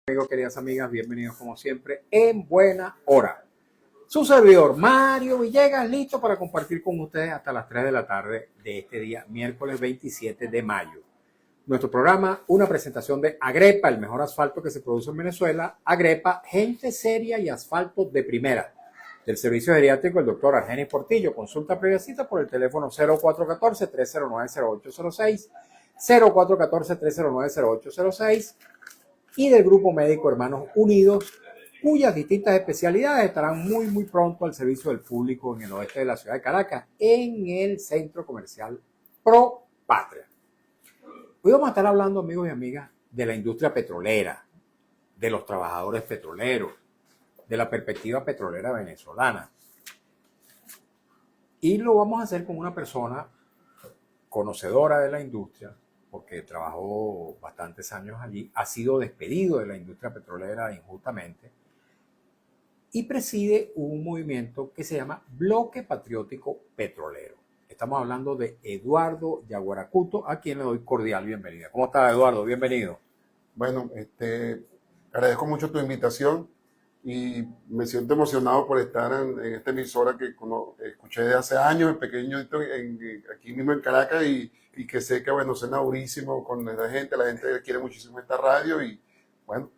Amigos, queridas amigas, bienvenidos como siempre en buena hora. Su servidor Mario Villegas, listo para compartir con ustedes hasta las 3 de la tarde de este día, miércoles 27 de mayo. Nuestro programa, una presentación de Agrepa, el mejor asfalto que se produce en Venezuela. Agrepa, gente seria y asfalto de primera. Del servicio geriátrico, el doctor Argenis Portillo. Consulta previa cita por el teléfono 0414-309-0806, 0414-309-0806. Y del Grupo Médico Hermanos Unidos, cuyas distintas especialidades estarán muy pronto al servicio del público en el oeste de la ciudad de Caracas, en el centro comercial Pro Patria. Hoy vamos a estar hablando, amigos y amigas, de la industria petrolera, de los trabajadores petroleros, de la perspectiva petrolera venezolana. Y lo vamos a hacer con una persona conocedora de la industria, porque trabajó bastantes años allí, ha sido despedido de la industria petrolera injustamente y preside un movimiento que se llama Bloque Patriótico Petrolero. Estamos hablando de Eduardo Yaguaracuto, a quien le doy cordial bienvenida. ¿Cómo está, Eduardo? Bienvenido. Bueno, agradezco mucho tu invitación y me siento emocionado por estar en esta emisora que escuché de hace años, en pequeño, aquí mismo en Caracas, y que sé que, bueno, suena durísimo con la gente quiere muchísimo esta radio y, bueno,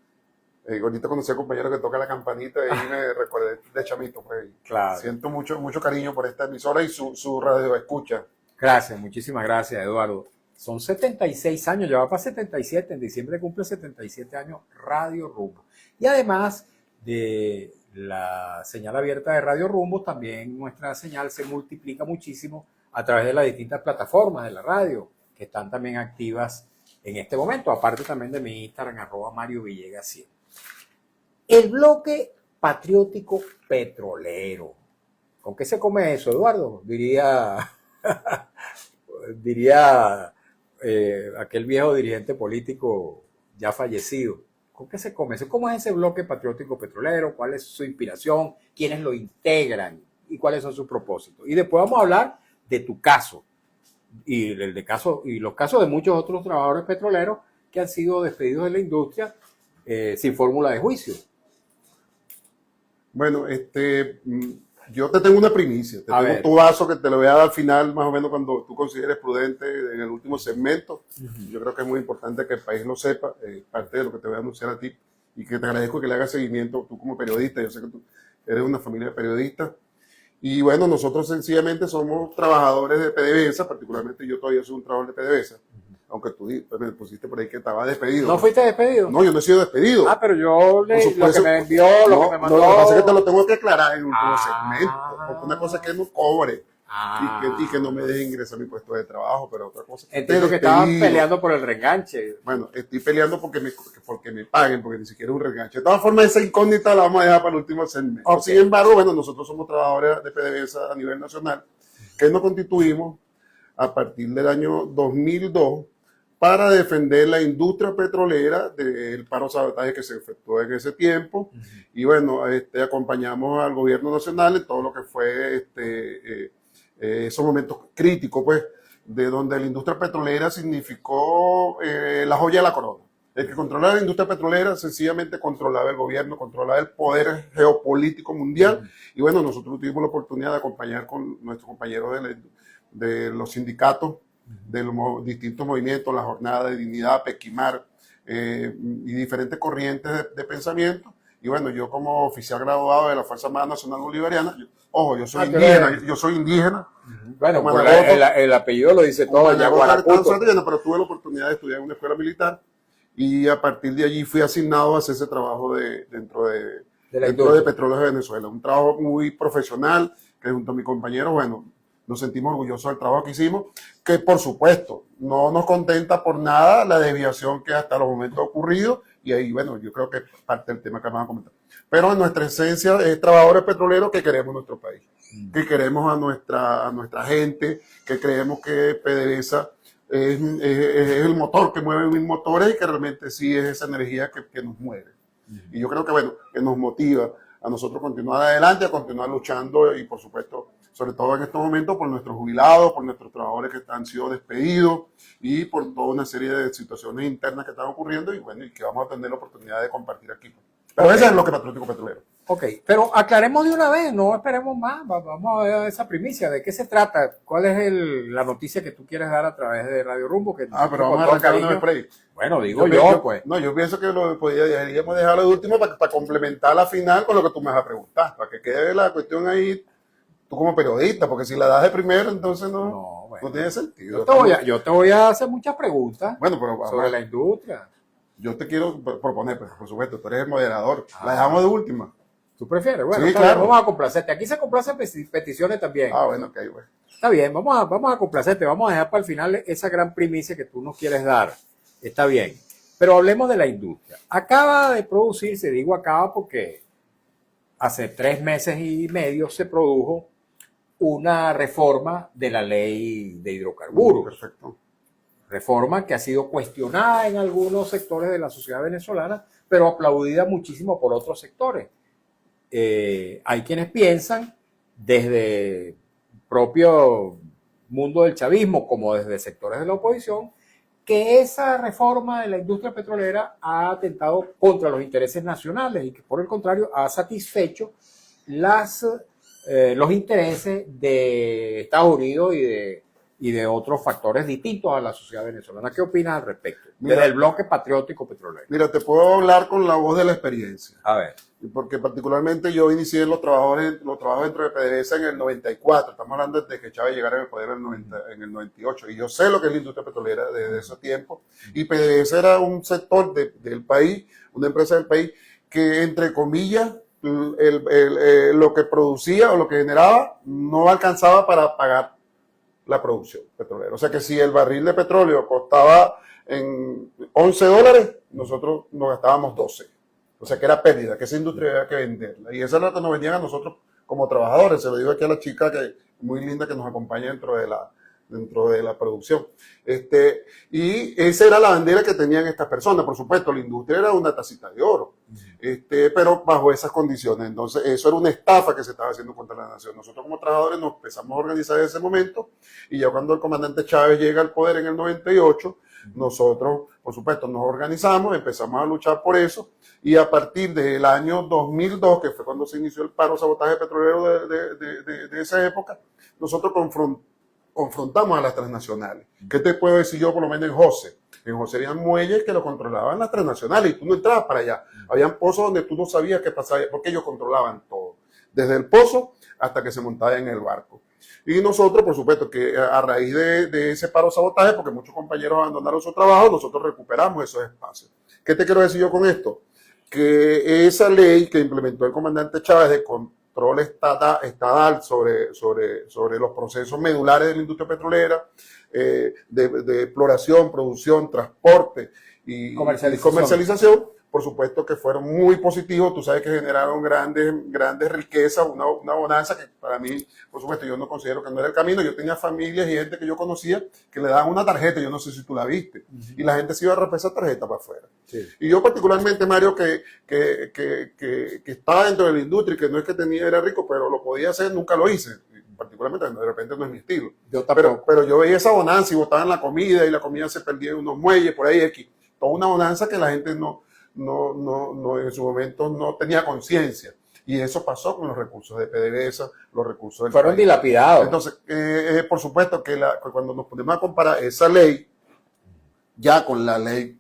ahorita conocí a compañero que toca la campanita y me recordé de chamito, pues. Claro. Siento mucho cariño por esta emisora y su radio escucha. Gracias, muchísimas gracias, Eduardo. Son 76 años, ya va para 77, en diciembre cumple 77 años Radio Rumbo. Y además de la señal abierta de Radio Rumbo, también nuestra señal se multiplica muchísimo a través de las distintas plataformas de la radio, que están también activas en este momento, aparte también de mi Instagram, @MarioVillegas100. El Bloque Patriótico Petrolero. ¿Con qué se come eso, Eduardo? Diría aquel viejo dirigente político ya fallecido. ¿Con qué se come eso? ¿Cómo es ese Bloque Patriótico Petrolero? ¿Cuál es su inspiración? ¿Quiénes lo integran? ¿Y cuáles son sus propósitos? Y después vamos a hablar de tu caso y los casos de muchos otros trabajadores petroleros que han sido despedidos de la industria sin fórmula de juicio. Bueno, yo te tengo una primicia. Te tengo tu vaso que te lo voy a dar al final, más o menos cuando tú consideres prudente en el último segmento. Yo creo que es muy importante que el país lo sepa, parte de lo que te voy a anunciar a ti, y que te agradezco que le hagas seguimiento tú como periodista. Yo sé que tú eres una familia de periodistas. Y bueno, nosotros sencillamente somos trabajadores de PDVSA, particularmente yo todavía soy un trabajador de PDVSA, aunque tú me pusiste por ahí que estaba despedido. ¿No fuiste despedido? No, yo no he sido despedido. Pero yo lo que me envió, lo que me mandó. No, lo que pasa es que te lo tengo que aclarar en un segmento, porque una cosa es que no cobre y que no me deje ingresar a mi puesto de trabajo, pero otra cosa es que entiendo que estaban peleando por el reenganche. Bueno, estoy peleando porque me paguen, porque ni siquiera es un reenganche. De todas formas, esa incógnita la vamos a dejar para el último segmento. Okay. Sin embargo, bueno, nosotros somos trabajadores de PDVSA a nivel nacional, que nos constituimos a partir del año 2002 para defender la industria petrolera del paro sabotaje que se efectuó en ese tiempo. Y bueno, acompañamos al gobierno nacional en todo lo que fue esos momentos críticos, pues, de donde la industria petrolera significó la joya de la corona. El que controlaba la industria petrolera sencillamente controlaba el gobierno, controlaba el poder geopolítico mundial. Y bueno, nosotros tuvimos la oportunidad de acompañar con nuestros compañeros de los sindicatos, de los distintos movimientos, la Jornada de Dignidad, Pequimar, y diferentes corrientes de pensamiento. Y bueno, yo como oficial graduado de la Fuerza Armada Nacional Bolivariana, yo soy indígena. Bueno, el apellido lo dice todo, Yaguaracuto. Pero tuve la oportunidad de estudiar en una escuela militar y a partir de allí fui asignado a hacer ese trabajo dentro de Petróleos de Venezuela. Un trabajo muy profesional que junto a mis compañeros, bueno, nos sentimos orgullosos del trabajo que hicimos, que por supuesto no nos contenta por nada la desviación que hasta los momentos ha ocurrido, y ahí, bueno, yo creo que es parte del tema que vamos a comentar. Pero en nuestra esencia es trabajadores petroleros que queremos nuestro país, que queremos a nuestra gente, que creemos que PDVSA es el motor que mueve mil motores y que realmente sí es esa energía que nos mueve. Y yo creo que, bueno, que nos motiva a nosotros continuar adelante, a continuar luchando y, por supuesto, sobre todo en estos momentos, por nuestros jubilados, por nuestros trabajadores que han sido despedidos y por toda una serie de situaciones internas que están ocurriendo y, bueno, y que vamos a tener la oportunidad de compartir aquí. Pero eso es lo que Patriótico Petrolero. Ok, pero aclaremos de una vez, no esperemos más, vamos a ver esa primicia, ¿de qué se trata? ¿Cuál es la noticia que tú quieres dar a través de Radio Rumbo? Que pero vamos a arrancar una vez por ahí. Bueno, digo yo, pues. No, yo pienso que deberíamos dejarlo de último para complementar la final con lo que tú me vas a preguntar, para que quede la cuestión ahí tú como periodista, porque si la das de primero, entonces no tiene sentido. Yo te voy a hacer muchas preguntas sobre la industria. Yo te quiero proponer, pues, por supuesto, tú eres el moderador, la dejamos de última. ¿Tú prefieres? Bueno, sí, claro. Vamos a complacerte. Aquí se complacen peticiones también. Bueno, ok, bueno. Está bien, vamos a complacerte. Vamos a dejar para el final esa gran primicia que tú nos quieres dar. Está bien. Pero hablemos de la industria. Acaba de producirse, digo acaba porque hace 3 meses y medio se produjo una reforma de la ley de hidrocarburos. Perfecto. Reforma que ha sido cuestionada en algunos sectores de la sociedad venezolana, pero aplaudida muchísimo por otros sectores. Hay quienes piensan desde el propio mundo del chavismo como desde sectores de la oposición que esa reforma de la industria petrolera ha atentado contra los intereses nacionales y que por el contrario ha satisfecho los intereses de Estados Unidos y de otros factores distintos a la sociedad venezolana. ¿Qué opinas al respecto? Desde el bloque patriótico petrolero. Mira, te puedo hablar con la voz de la experiencia. A ver. Porque particularmente yo inicié los trabajos dentro de PDVSA en el 94. Estamos hablando de que Chávez llegara al poder en el 98. Y yo sé lo que es la industria petrolera desde ese tiempo. Y PDVSA era un sector del país, una empresa del país, que entre comillas, lo que producía o lo que generaba no alcanzaba para pagar la producción petrolera. O sea que si el barril de petróleo costaba en $11, nosotros nos gastábamos 12. O sea que era pérdida, que esa industria había que venderla. Y esa es la que nos vendían a nosotros como trabajadores. Se lo digo aquí a la chica que muy linda que nos acompaña dentro de la producción. Y esa era la bandera que tenían estas personas. Por supuesto, la industria era una tacita de oro, pero bajo esas condiciones. Entonces, eso era una estafa que se estaba haciendo contra la nación. Nosotros como trabajadores nos empezamos a organizar en ese momento y ya cuando el comandante Chávez llega al poder en el 98, nosotros, por supuesto, nos organizamos, empezamos a luchar por eso y a partir del año 2002, que fue cuando se inició el paro sabotaje petrolero de esa época, nosotros confrontamos a las transnacionales. ¿Qué te puedo decir yo por lo menos en José? En José habían muelles que lo controlaban las transnacionales y tú no entrabas para allá. Habían pozos donde tú no sabías qué pasaba porque ellos controlaban todo. Desde el pozo hasta que se montaba en el barco. Y nosotros, por supuesto, que a raíz de ese paro sabotaje, porque muchos compañeros abandonaron su trabajo, nosotros recuperamos esos espacios. ¿Qué te quiero decir yo con esto? Que esa ley que implementó el comandante Chávez de control estatal sobre los procesos medulares de la industria petrolera, de exploración, producción, transporte y comercialización, por supuesto que fueron muy positivos. Tú sabes que generaron grandes riquezas, una bonanza que para mí, por supuesto, yo no considero que no era el camino. Yo tenía familias y gente que yo conocía que le daban una tarjeta, yo no sé si tú la viste, y la gente se iba a romper esa tarjeta para afuera. Sí. Y yo particularmente, Mario, que estaba dentro de la industria y que no es que era rico, pero lo podía hacer, nunca lo hice. Particularmente, de repente no es mi estilo. Pero yo veía esa bonanza y botaban la comida y la comida se perdía en unos muelles, por ahí, toda una bonanza que la gente no en su momento no tenía conciencia. Y eso pasó con los recursos de PDVSA, los recursos del fueron país dilapidados. Entonces, por supuesto que cuando nos ponemos a comparar esa ley ya con la ley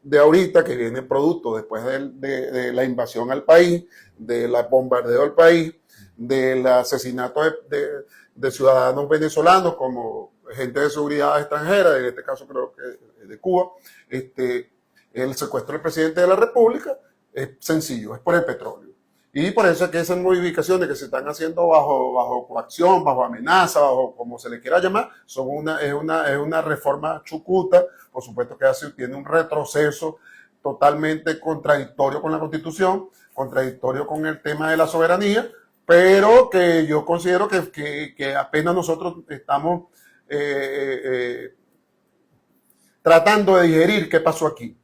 de ahorita, que viene producto después de la invasión al país, del bombardeo al país, del asesinato de ciudadanos venezolanos como gente de seguridad extranjera, en este caso creo que de Cuba, el secuestro del presidente de la República es sencillo, es por el petróleo. Y por eso es que esas modificaciones que se están haciendo bajo coacción, bajo amenaza, bajo como se le quiera llamar, es una reforma chucuta, por supuesto que tiene un retroceso totalmente contradictorio con la Constitución, contradictorio con el tema de la soberanía, pero que yo considero que apenas nosotros estamos tratando de digerir qué pasó aquí.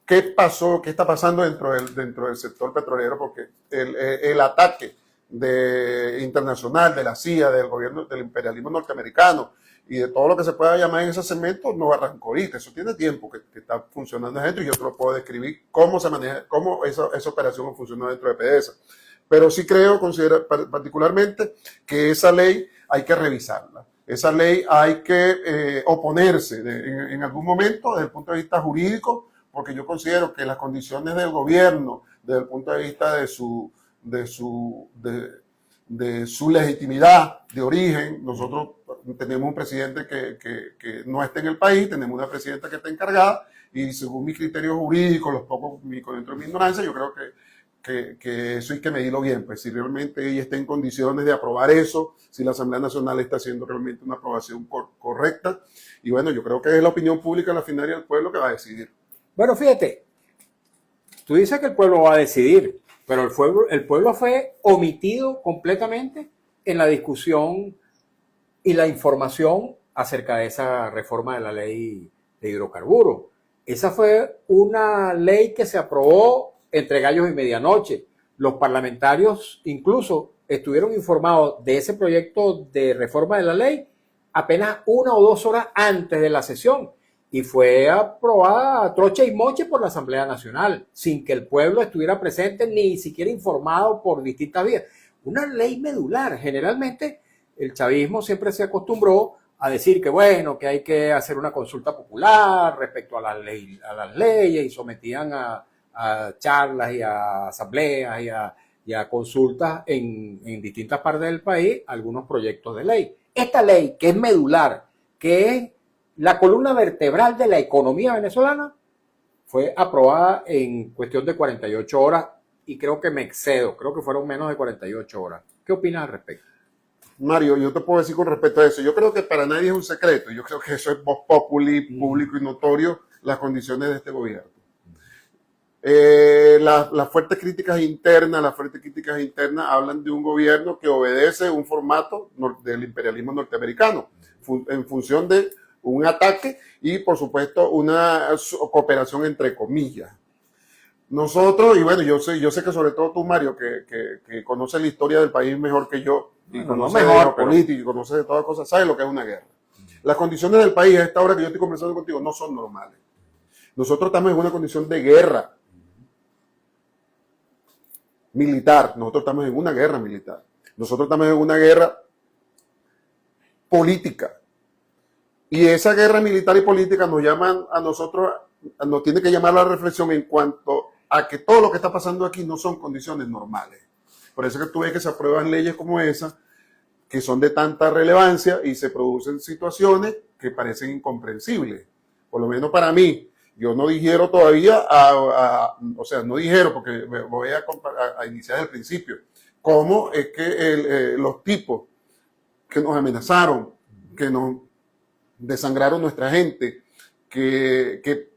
qué pasó, qué está pasando dentro del sector petrolero, porque el ataque internacional de la CIA, del gobierno, del imperialismo norteamericano y de todo lo que se pueda llamar en ese segmento no arrancó ahorita. Eso tiene tiempo que está funcionando dentro, y yo te lo puedo describir cómo se maneja, cómo esa operación funcionó dentro de PDVSA. Pero sí creo, particularmente, que esa ley hay que revisarla. Esa ley hay que oponerse en algún momento desde el punto de vista jurídico, porque yo considero que las condiciones del gobierno, desde el punto de vista de su legitimidad de origen, nosotros tenemos un presidente que no está en el país, tenemos una presidenta que está encargada, y según mi criterio jurídico, dentro de mi ignorancia, yo creo que eso hay que medirlo bien, pues si realmente ella está en condiciones de aprobar eso, si la Asamblea Nacional está haciendo realmente una aprobación correcta, y bueno, yo creo que es la opinión pública, la final, y el pueblo que va a decidir. Bueno, fíjate, tú dices que el pueblo va a decidir, pero el pueblo fue omitido completamente en la discusión y la información acerca de esa reforma de la ley de hidrocarburos. Esa fue una ley que se aprobó entre gallos y medianoche. Los parlamentarios incluso estuvieron informados de ese proyecto de reforma de la ley apenas 1 o 2 horas antes de la sesión, y fue aprobada a troche y moche por la Asamblea Nacional, sin que el pueblo estuviera presente ni siquiera informado por distintas vías. Una ley medular. Generalmente el chavismo siempre se acostumbró a decir que bueno, que hay que hacer una consulta popular respecto a las leyes, y sometían a charlas y a asambleas y a consultas en distintas partes del país algunos proyectos de ley. Esta ley, que es medular, que es la columna vertebral de la economía venezolana, fue aprobada en cuestión de 48 horas, y creo que me excedo, creo que fueron menos de 48 horas. ¿Qué opinas al respecto? Mario, yo te puedo decir con respecto a eso, yo creo que para nadie es un secreto, yo creo que eso es vox populi, público y notorio, las condiciones de este gobierno. Las fuertes críticas internas hablan de un gobierno que obedece un formato del imperialismo norteamericano, en función de un ataque y, por supuesto, una cooperación entre comillas. Nosotros, y bueno, yo sé que sobre todo tú, Mario, que conoces la historia del país mejor que yo, y conoces de política, y conoces de todas cosas, sabes lo que es una guerra. Las condiciones del país a esta hora que yo estoy conversando contigo no son normales. Nosotros estamos en una condición de guerra militar, nosotros estamos en una guerra militar, nosotros estamos en una guerra política, y esa guerra militar y política nos llaman a nosotros, nos tiene que llamar a la reflexión en cuanto a que todo lo que está pasando aquí no son condiciones normales. Por eso que tú ves que se aprueban leyes como esa, que son de tanta relevancia, y se producen situaciones que parecen incomprensibles, por lo menos para mí. Yo no digiero todavía, no digiero porque voy a iniciar desde el principio. ¿Cómo es que los tipos que nos amenazaron, que nos desangraron nuestra gente, que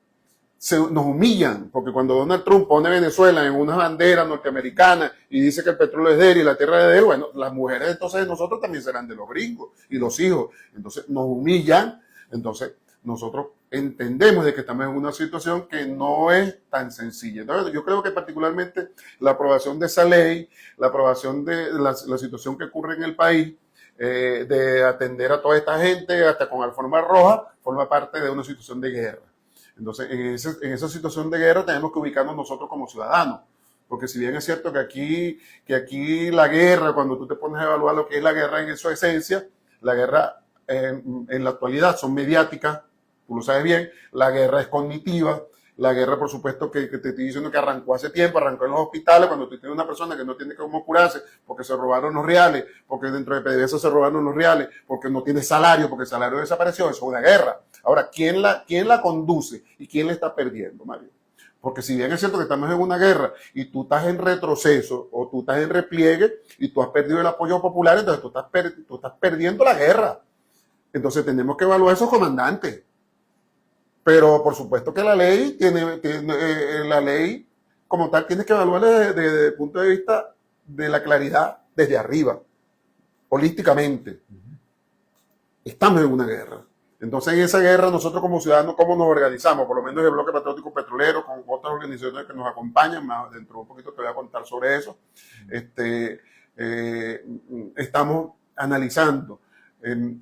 nos humillan? Porque cuando Donald Trump pone Venezuela en una bandera norteamericana y dice que el petróleo es de él y la tierra es de él, bueno, las mujeres entonces de nosotros también serán de los gringos, y los hijos. Entonces nos humillan. Entonces nosotros entendemos de que estamos en una situación que no es tan sencilla. Entonces, yo creo que particularmente la aprobación de esa ley, la aprobación de la situación que ocurre en el país, de atender a toda esta gente, hasta con alfombra roja, forma parte de una situación de guerra. Entonces, en esa situación de guerra tenemos que ubicarnos nosotros como ciudadanos. Porque si bien es cierto que aquí la guerra, cuando tú te pones a evaluar lo que es la guerra en su esencia, la guerra en la actualidad son mediáticas, tú lo sabes bien, la guerra es cognitiva, la guerra, por supuesto, que te estoy diciendo que arrancó hace tiempo, arrancó en los hospitales, cuando tú tienes una persona que no tiene cómo curarse, porque se robaron los reales, porque dentro de PDVSA se robaron los reales, porque no tiene salario, porque el salario desapareció, eso es una guerra. Ahora, ¿quién la conduce y quién la está perdiendo, Mario? Porque si bien es cierto que estamos en una guerra y tú estás en retroceso o tú estás en repliegue y tú has perdido el apoyo popular, entonces tú estás perdiendo la guerra. Entonces tenemos que evaluar a esos comandantes. Pero por supuesto que la ley la ley como tal tienes que evaluarla desde el punto de vista de la claridad desde arriba, políticamente. Estamos en una guerra. Entonces, en esa guerra, nosotros como ciudadanos, ¿cómo nos organizamos? Por lo menos el Bloque Patriótico Petrolero, con otras organizaciones que nos acompañan, más dentro de un poquito te voy a contar sobre eso. Estamos analizando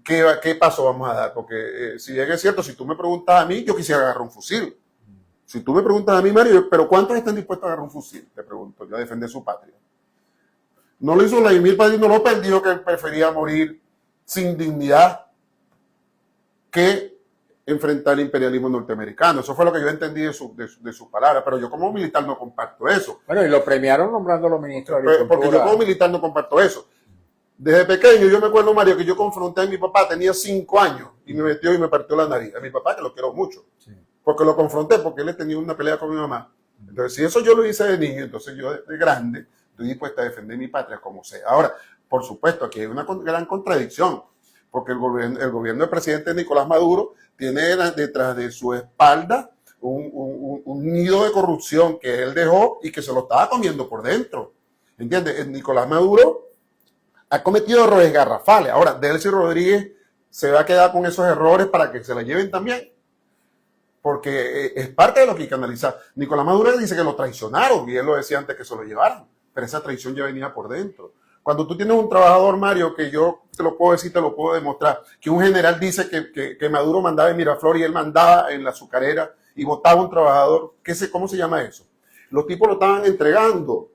qué paso vamos a dar, porque si bien es cierto, si tú me preguntas a mí, yo quisiera agarrar un fusil. Si tú me preguntas a mí, Mario, ¿pero cuántos están dispuestos a agarrar un fusil? Te pregunto, yo a defender su patria. No lo hizo Vladimir Padrino López, dijo que él prefería morir sin dignidad que enfrentar el imperialismo norteamericano. Eso fue lo que yo entendí de sus palabras, pero yo como militar no comparto eso. Bueno, y lo premiaron nombrándolo ministro de Agricultura. Porque yo como militar no comparto eso. Desde pequeño yo me acuerdo, Mario, que yo confronté a mi papá, tenía 5 años, y me metió y me partió la nariz. A mi papá, que lo quiero mucho. Sí. Porque lo confronté, porque él tenía una pelea con mi mamá. Entonces, si eso yo lo hice de niño, entonces yo de grande estoy dispuesta a defender mi patria como sea. Ahora, por supuesto, aquí hay una gran contradicción, porque el gobierno del presidente Nicolás Maduro tiene detrás de su espalda un nido de corrupción que él dejó y que se lo estaba comiendo por dentro. ¿Entiendes? Nicolás Maduro ha cometido errores garrafales. Ahora, Delcy Rodríguez se va a quedar con esos errores para que se la lleven también, porque es parte de lo que hay que analizar. Nicolás Maduro dice que lo traicionaron, y él lo decía antes que se lo llevaran, pero esa traición ya venía por dentro. Cuando tú tienes un trabajador, Mario, que yo te lo puedo decir, te lo puedo demostrar, que un general dice que Maduro mandaba en Miraflores y él mandaba en la azucarera y votaba a un trabajador, ¿cómo se llama eso? Los tipos lo estaban entregando,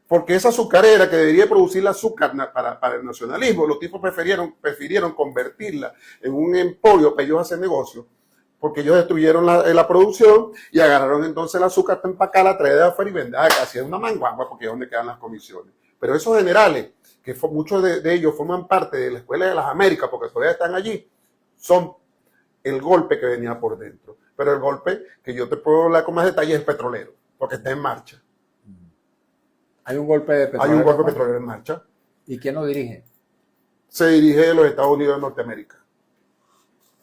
porque esa azucarera que debería producir el azúcar para el nacionalismo, los tipos prefirieron convertirla en un emporio para ellos hacer negocio, porque ellos destruyeron la producción y agarraron entonces el azúcar para empacarla, traer de afuera y vender, hacían una manguangua, porque es donde quedan las comisiones. Pero esos generales, que muchos de ellos forman parte de la Escuela de las Américas, porque todavía están allí, son el golpe que venía por dentro. Pero el golpe, que yo te puedo hablar con más detalle, es el petrolero, porque está en marcha. ¿Hay un golpe de petrolero? Hay un golpe petrolero en marcha. ¿Y quién lo dirige? Se dirige de los Estados Unidos de Norteamérica.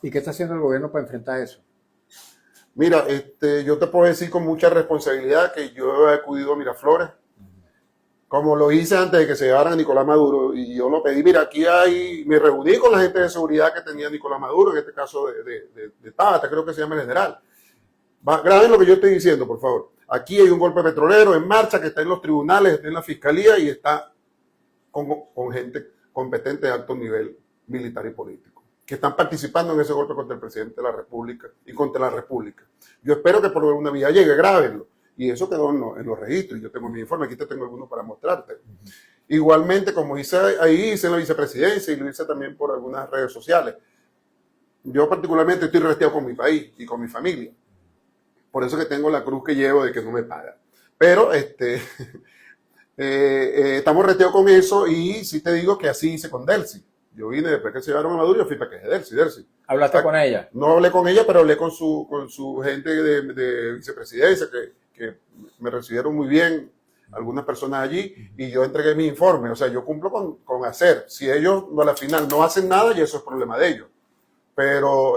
¿Y qué está haciendo el gobierno para enfrentar eso? Mira, yo te puedo decir con mucha responsabilidad que yo he acudido a Miraflores, como lo hice antes de que se llevaran a Nicolás Maduro, y yo lo pedí. Mira, me reuní con la gente de seguridad que tenía Nicolás Maduro, en este caso de Tábata, creo que se llama el general. Graben lo que yo estoy diciendo, por favor. Aquí hay un golpe petrolero en marcha que está en los tribunales, está en la fiscalía y está con gente competente de alto nivel militar y político, que están participando en ese golpe contra el presidente de la República y contra la República. Yo espero que por una vía llegue, grábenlo. Y eso quedó en los registros. Yo tengo mi informe, aquí te tengo algunos para mostrarte. Igualmente, como hice ahí, hice en la vicepresidencia y lo hice también por algunas redes sociales. Yo particularmente estoy resteado con mi país y con mi familia. Por eso que tengo la cruz que llevo de que no me pagan. Pero estamos resteados con eso, y sí te digo que así hice con Delcy. Yo vine después que se llevaron a Maduro, yo fui para que es Delcy. ¿Hablaste con ella? No hablé con ella, pero hablé con su gente de vicepresidencia, que me recibieron muy bien, algunas personas allí, y yo entregué mi informe. O sea, yo cumplo con hacer. Si ellos a la final no hacen nada, y eso es problema de ellos. Pero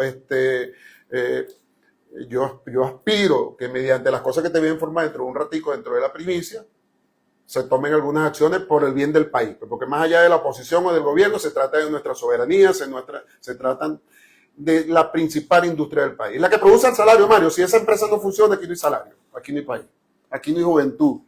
yo aspiro que mediante las cosas que te voy a informar dentro de un ratico, dentro de la primicia, se tomen algunas acciones por el bien del país. Porque más allá de la oposición o del gobierno, se trata de nuestra soberanía, se tratan de la principal industria del país. La que produce el salario, Mario. Si esa empresa no funciona, aquí no hay salario, aquí no hay país, aquí no hay juventud.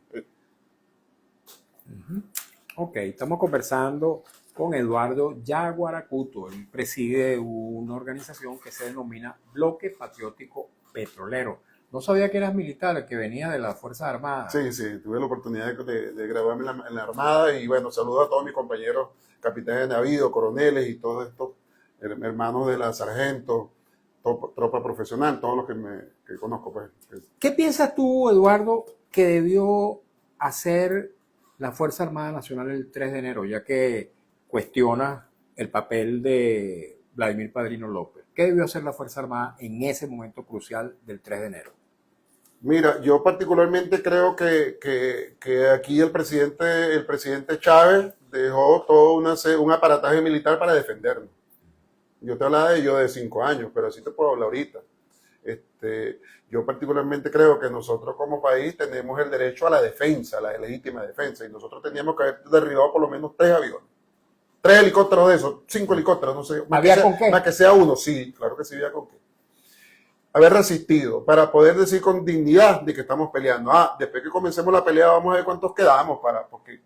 Ok, estamos conversando con Eduardo Yaguaracuto. Él preside una organización que se denomina Bloque Patriótico Petrolero. No sabía que eras militar, que venía de las Fuerzas Armadas. Sí, tuve la oportunidad de graduarme en la Armada, y bueno, saludo a todos mis compañeros, capitanes de navío, coroneles y todos estos hermanos de la sargento, tropa profesional, todos los que conozco. Pues. ¿Qué piensas tú, Eduardo, que debió hacer la Fuerza Armada Nacional el 3 de enero, ya que cuestiona el papel de Vladimir Padrino López? ¿Qué debió hacer la Fuerza Armada en ese momento crucial del 3 de enero? Mira, yo particularmente creo que aquí el presidente Chávez dejó todo un aparataje militar para defendernos. Yo te hablaba de 5 años, pero así te puedo hablar ahorita. Yo particularmente creo que nosotros como país tenemos el derecho a la defensa, a la legítima defensa, y nosotros teníamos que haber derribado por lo menos 3 aviones. 3 helicópteros de esos, 5 helicópteros, no sé. ¿Había con qué? Más que sea uno, sí, claro que sí había con qué. Haber resistido para poder decir con dignidad de que estamos peleando. Después que comencemos la pelea vamos a ver cuántos quedamos, porque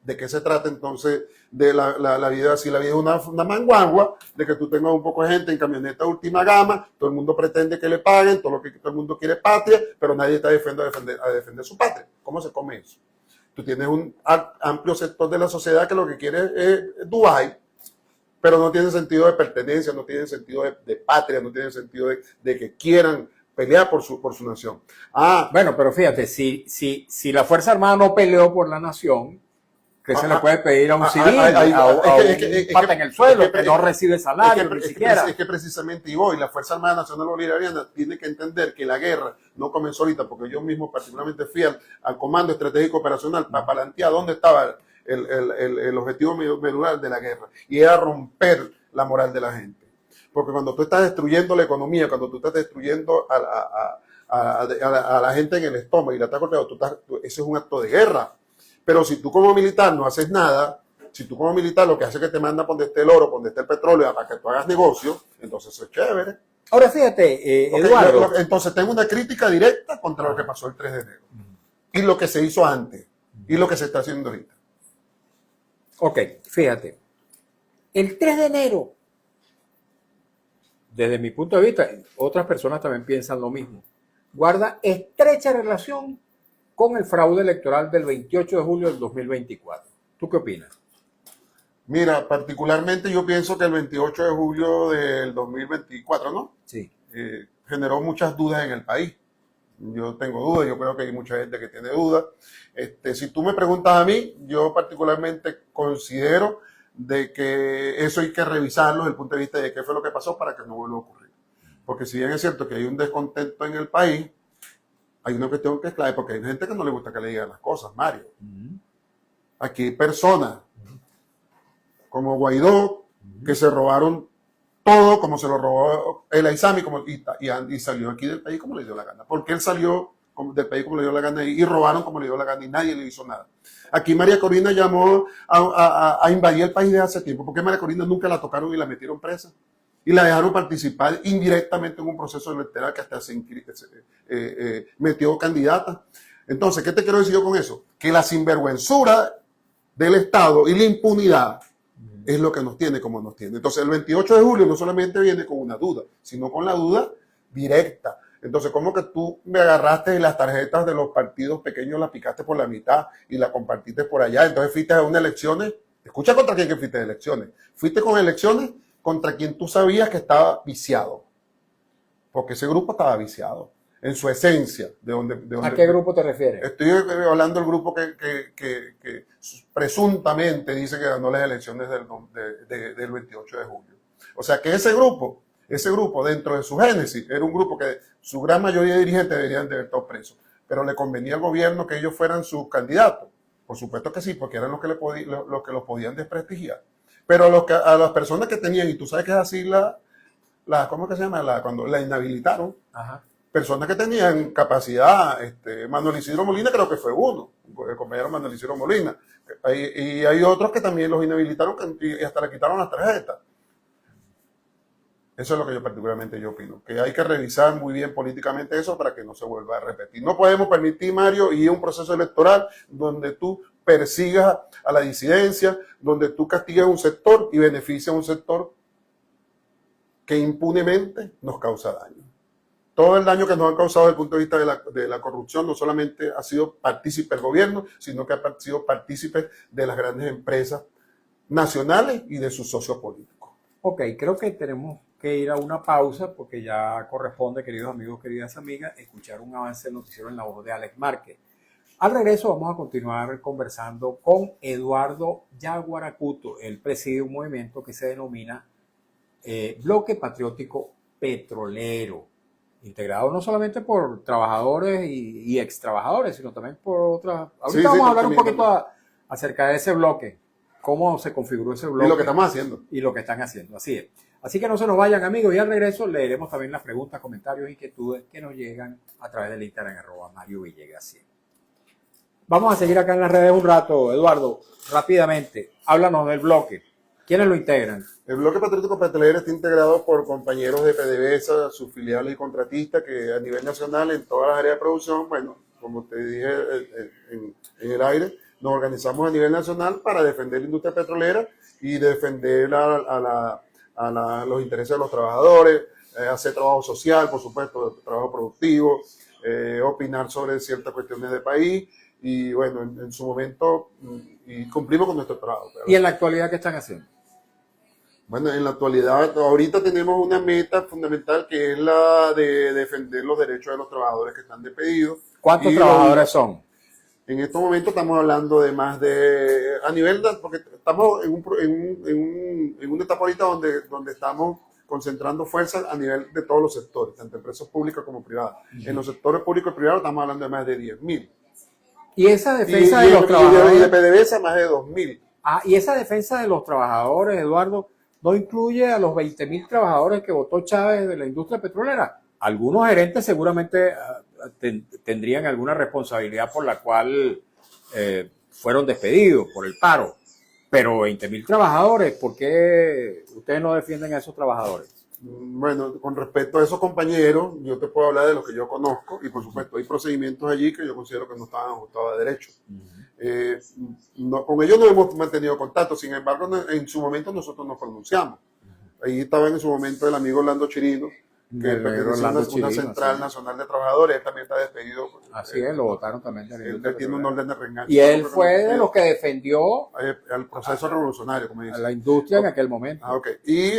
¿de qué se trata entonces de la vida? Si la vida es una manguangua, de que tú tengas un poco de gente en camioneta de última gama, todo el mundo pretende que le paguen, todo el mundo quiere patria, pero nadie está a defender su patria. ¿Cómo se come eso? Tú tienes un amplio sector de la sociedad que lo que quiere es Dubái, pero no tiene sentido de pertenencia, no tiene sentido de patria, no tiene sentido de que quieran pelear por su nación. Bueno, pero fíjate, si la Fuerza Armada no peleó por la nación, ¿qué se le puede pedir a un civil, a un pata en el suelo, que no recibe salario, ni siquiera? Es que precisamente, y hoy, la Fuerza Armada Nacional Bolivariana tiene que entender que la guerra no comenzó ahorita, porque yo mismo particularmente fui al Comando Estratégico Operacional para plantear dónde estaba el objetivo medular de la guerra, y era romper la moral de la gente. Porque cuando tú estás destruyendo la economía, cuando tú estás destruyendo a la gente en el estómago y la estás golpeando, eso es un acto de guerra. Pero si tú como militar no haces nada, si tú como militar lo que hace es que te manda por donde esté el oro, por donde esté el petróleo, para que tú hagas negocio, entonces eso es chévere. Ahora fíjate, Eduardo. Entonces tengo una crítica directa contra lo que pasó el 3 de enero. Y lo que se hizo antes. Y lo que se está haciendo ahorita. Ok, fíjate. El 3 de enero, desde mi punto de vista, otras personas también piensan lo mismo, guarda estrecha relación con el fraude electoral del 28 de julio del 2024. ¿Tú qué opinas? Mira, particularmente yo pienso que el 28 de julio del 2024, ¿no? Sí. Generó muchas dudas en el país. Yo tengo dudas, yo creo que hay mucha gente que tiene dudas. Si tú me preguntas a mí, yo particularmente considero de que eso hay que revisarlo desde el punto de vista de qué fue lo que pasó para que no vuelva a ocurrir. Porque si bien es cierto que hay un descontento en el país, hay una cuestión que es clave, porque hay gente que no le gusta que le digan las cosas, Mario. Aquí hay personas como Guaidó que se robaron todo, como se lo robó el Aizami, y salió aquí del país como le dio la gana. Porque él salió del país como le dio la gana y robaron como le dio la gana y nadie le hizo nada. Aquí María Corina llamó a invadir el país de hace tiempo. ¿Por qué María Corina nunca la tocaron y la metieron presa? Y la dejaron participar indirectamente en un proceso electoral que hasta se metió candidata. Entonces, ¿qué te quiero decir yo con eso? Que la sinvergüenzura del Estado y la impunidad es lo que nos tiene como nos tiene. Entonces, el 28 de julio no solamente viene con una duda, sino con la duda directa. Entonces, ¿cómo que tú me agarraste y las tarjetas de los partidos pequeños las picaste por la mitad y las compartiste por allá? Entonces, fuiste a unas elecciones. Escucha contra quién que fuiste de elecciones. Fuiste con elecciones contra quien tú sabías que estaba viciado. Porque ese grupo estaba viciado. En su esencia. ¿A qué grupo te refieres? Estoy hablando del grupo que presuntamente dice que ganó las elecciones del 28 de julio. O sea que ese grupo dentro de su génesis, era un grupo que su gran mayoría de dirigentes deberían de haber estado presos. Pero le convenía al gobierno que ellos fueran sus candidatos. Por supuesto que sí, porque eran los que los podían desprestigiar. Pero a las personas que tenían, y tú sabes que es así ¿cómo es que se llama? Cuando la inhabilitaron. Ajá. Personas que tenían capacidad, Manuel Isidro Molina creo que fue uno, el compañero Manuel Isidro Molina. Y hay otros que también los inhabilitaron y hasta le quitaron las tarjetas. Eso es lo que yo particularmente opino, que hay que revisar muy bien políticamente eso para que no se vuelva a repetir. No podemos permitir, Mario, ir a un proceso electoral donde tú persigas a la disidencia, donde tú castigas a un sector y beneficias a un sector que impunemente nos causa daño. Todo el daño que nos han causado desde el punto de vista de la corrupción no solamente ha sido partícipe el gobierno, sino que ha sido partícipe de las grandes empresas nacionales y de sus socios políticos. Ok, creo que tenemos que ir a una pausa porque ya corresponde, queridos amigos, queridas amigas, escuchar un avance del noticiero en la voz de Alex Márquez. Al regreso vamos a continuar conversando con Eduardo Yaguaracuto. Él preside un movimiento que se denomina Bloque Patriótico Petrolero, integrado no solamente por trabajadores y ex trabajadores, sino también por otras. Ahorita vamos a hablar un poquito acerca de ese bloque, cómo se configuró ese bloque. Y lo que estamos haciendo. Y lo que están haciendo, así es. Así que no se nos vayan, amigos, y al regreso leeremos también las preguntas, comentarios, inquietudes que nos llegan a través del Instagram @MarioVillegas100. Vamos a seguir acá en las redes un rato, Eduardo, rápidamente. Háblanos del bloque. ¿Quiénes lo integran? El bloque patriótico petrolero está integrado por compañeros de PDVSA, sus filiales y contratistas que a nivel nacional en todas las áreas de producción, bueno, como te dije en el aire, nos organizamos a nivel nacional para defender la industria petrolera y defender los intereses de los trabajadores, hacer trabajo social, por supuesto, trabajo productivo, opinar sobre ciertas cuestiones del país y bueno, en su momento y cumplimos con nuestro trabajo. ¿Verdad? ¿Y en la actualidad qué están haciendo? Bueno, en la actualidad, ahorita tenemos una meta fundamental que es la de defender los derechos de los trabajadores que están despedidos. ¿Cuántos trabajadores son? En estos momentos estamos hablando de más de, a nivel de, porque estamos en una etapa ahorita donde estamos concentrando fuerzas a nivel de todos los sectores, tanto empresas públicas como privadas. En los sectores públicos y privados estamos hablando de más de 10.000. ¿Y esa defensa de los trabajadores? Y de PDVSA más de 2.000. Ah, y esa defensa de los trabajadores, Eduardo, no incluye a los 20.000 trabajadores que votó Chávez de la industria petrolera. Algunos gerentes seguramente tendrían alguna responsabilidad por la cual fueron despedidos por el paro. Pero 20.000 trabajadores, ¿por qué ustedes no defienden a esos trabajadores? Bueno, con respecto a esos compañeros, yo te puedo hablar de los que yo conozco y por supuesto hay procedimientos allí que yo considero que no estaban ajustados a derecho. Con ellos no hemos mantenido contacto, sin embargo, en su momento nosotros nos pronunciamos. Ahí estaba en su momento el amigo Orlando Chirino, que pertenece a una central nacional de trabajadores, él también está despedido. Así es, lo votaron también. Él tiene un orden de reenganche. Y él fue de los que defendió al proceso revolucionario, como dice. A la industria en aquel momento. Okay. Y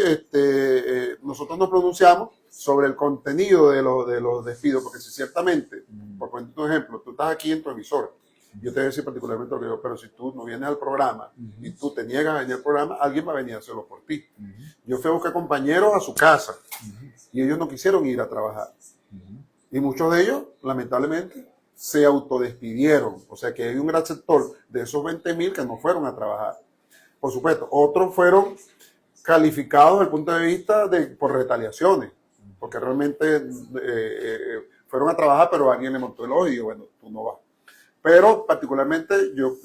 nosotros nos pronunciamos sobre el contenido de los despidos, porque si ciertamente, por poner un ejemplo, tú estás aquí en tu emisora, yo te voy a decir particularmente lo que yo, pero si tú no vienes al programa y tú te niegas a venir al programa, alguien va a venir a hacerlo por ti. Yo fui a buscar compañeros a su casa y ellos no quisieron ir a trabajar. Y muchos de ellos, lamentablemente, se autodespidieron. O sea que hay un gran sector de esos 20.000 que no fueron a trabajar. Por supuesto, otros fueron calificados desde el punto de vista por retaliaciones, porque realmente fueron a trabajar, pero alguien le montó el ojo y dijo, bueno, tú no vas. Pero particularmente, yo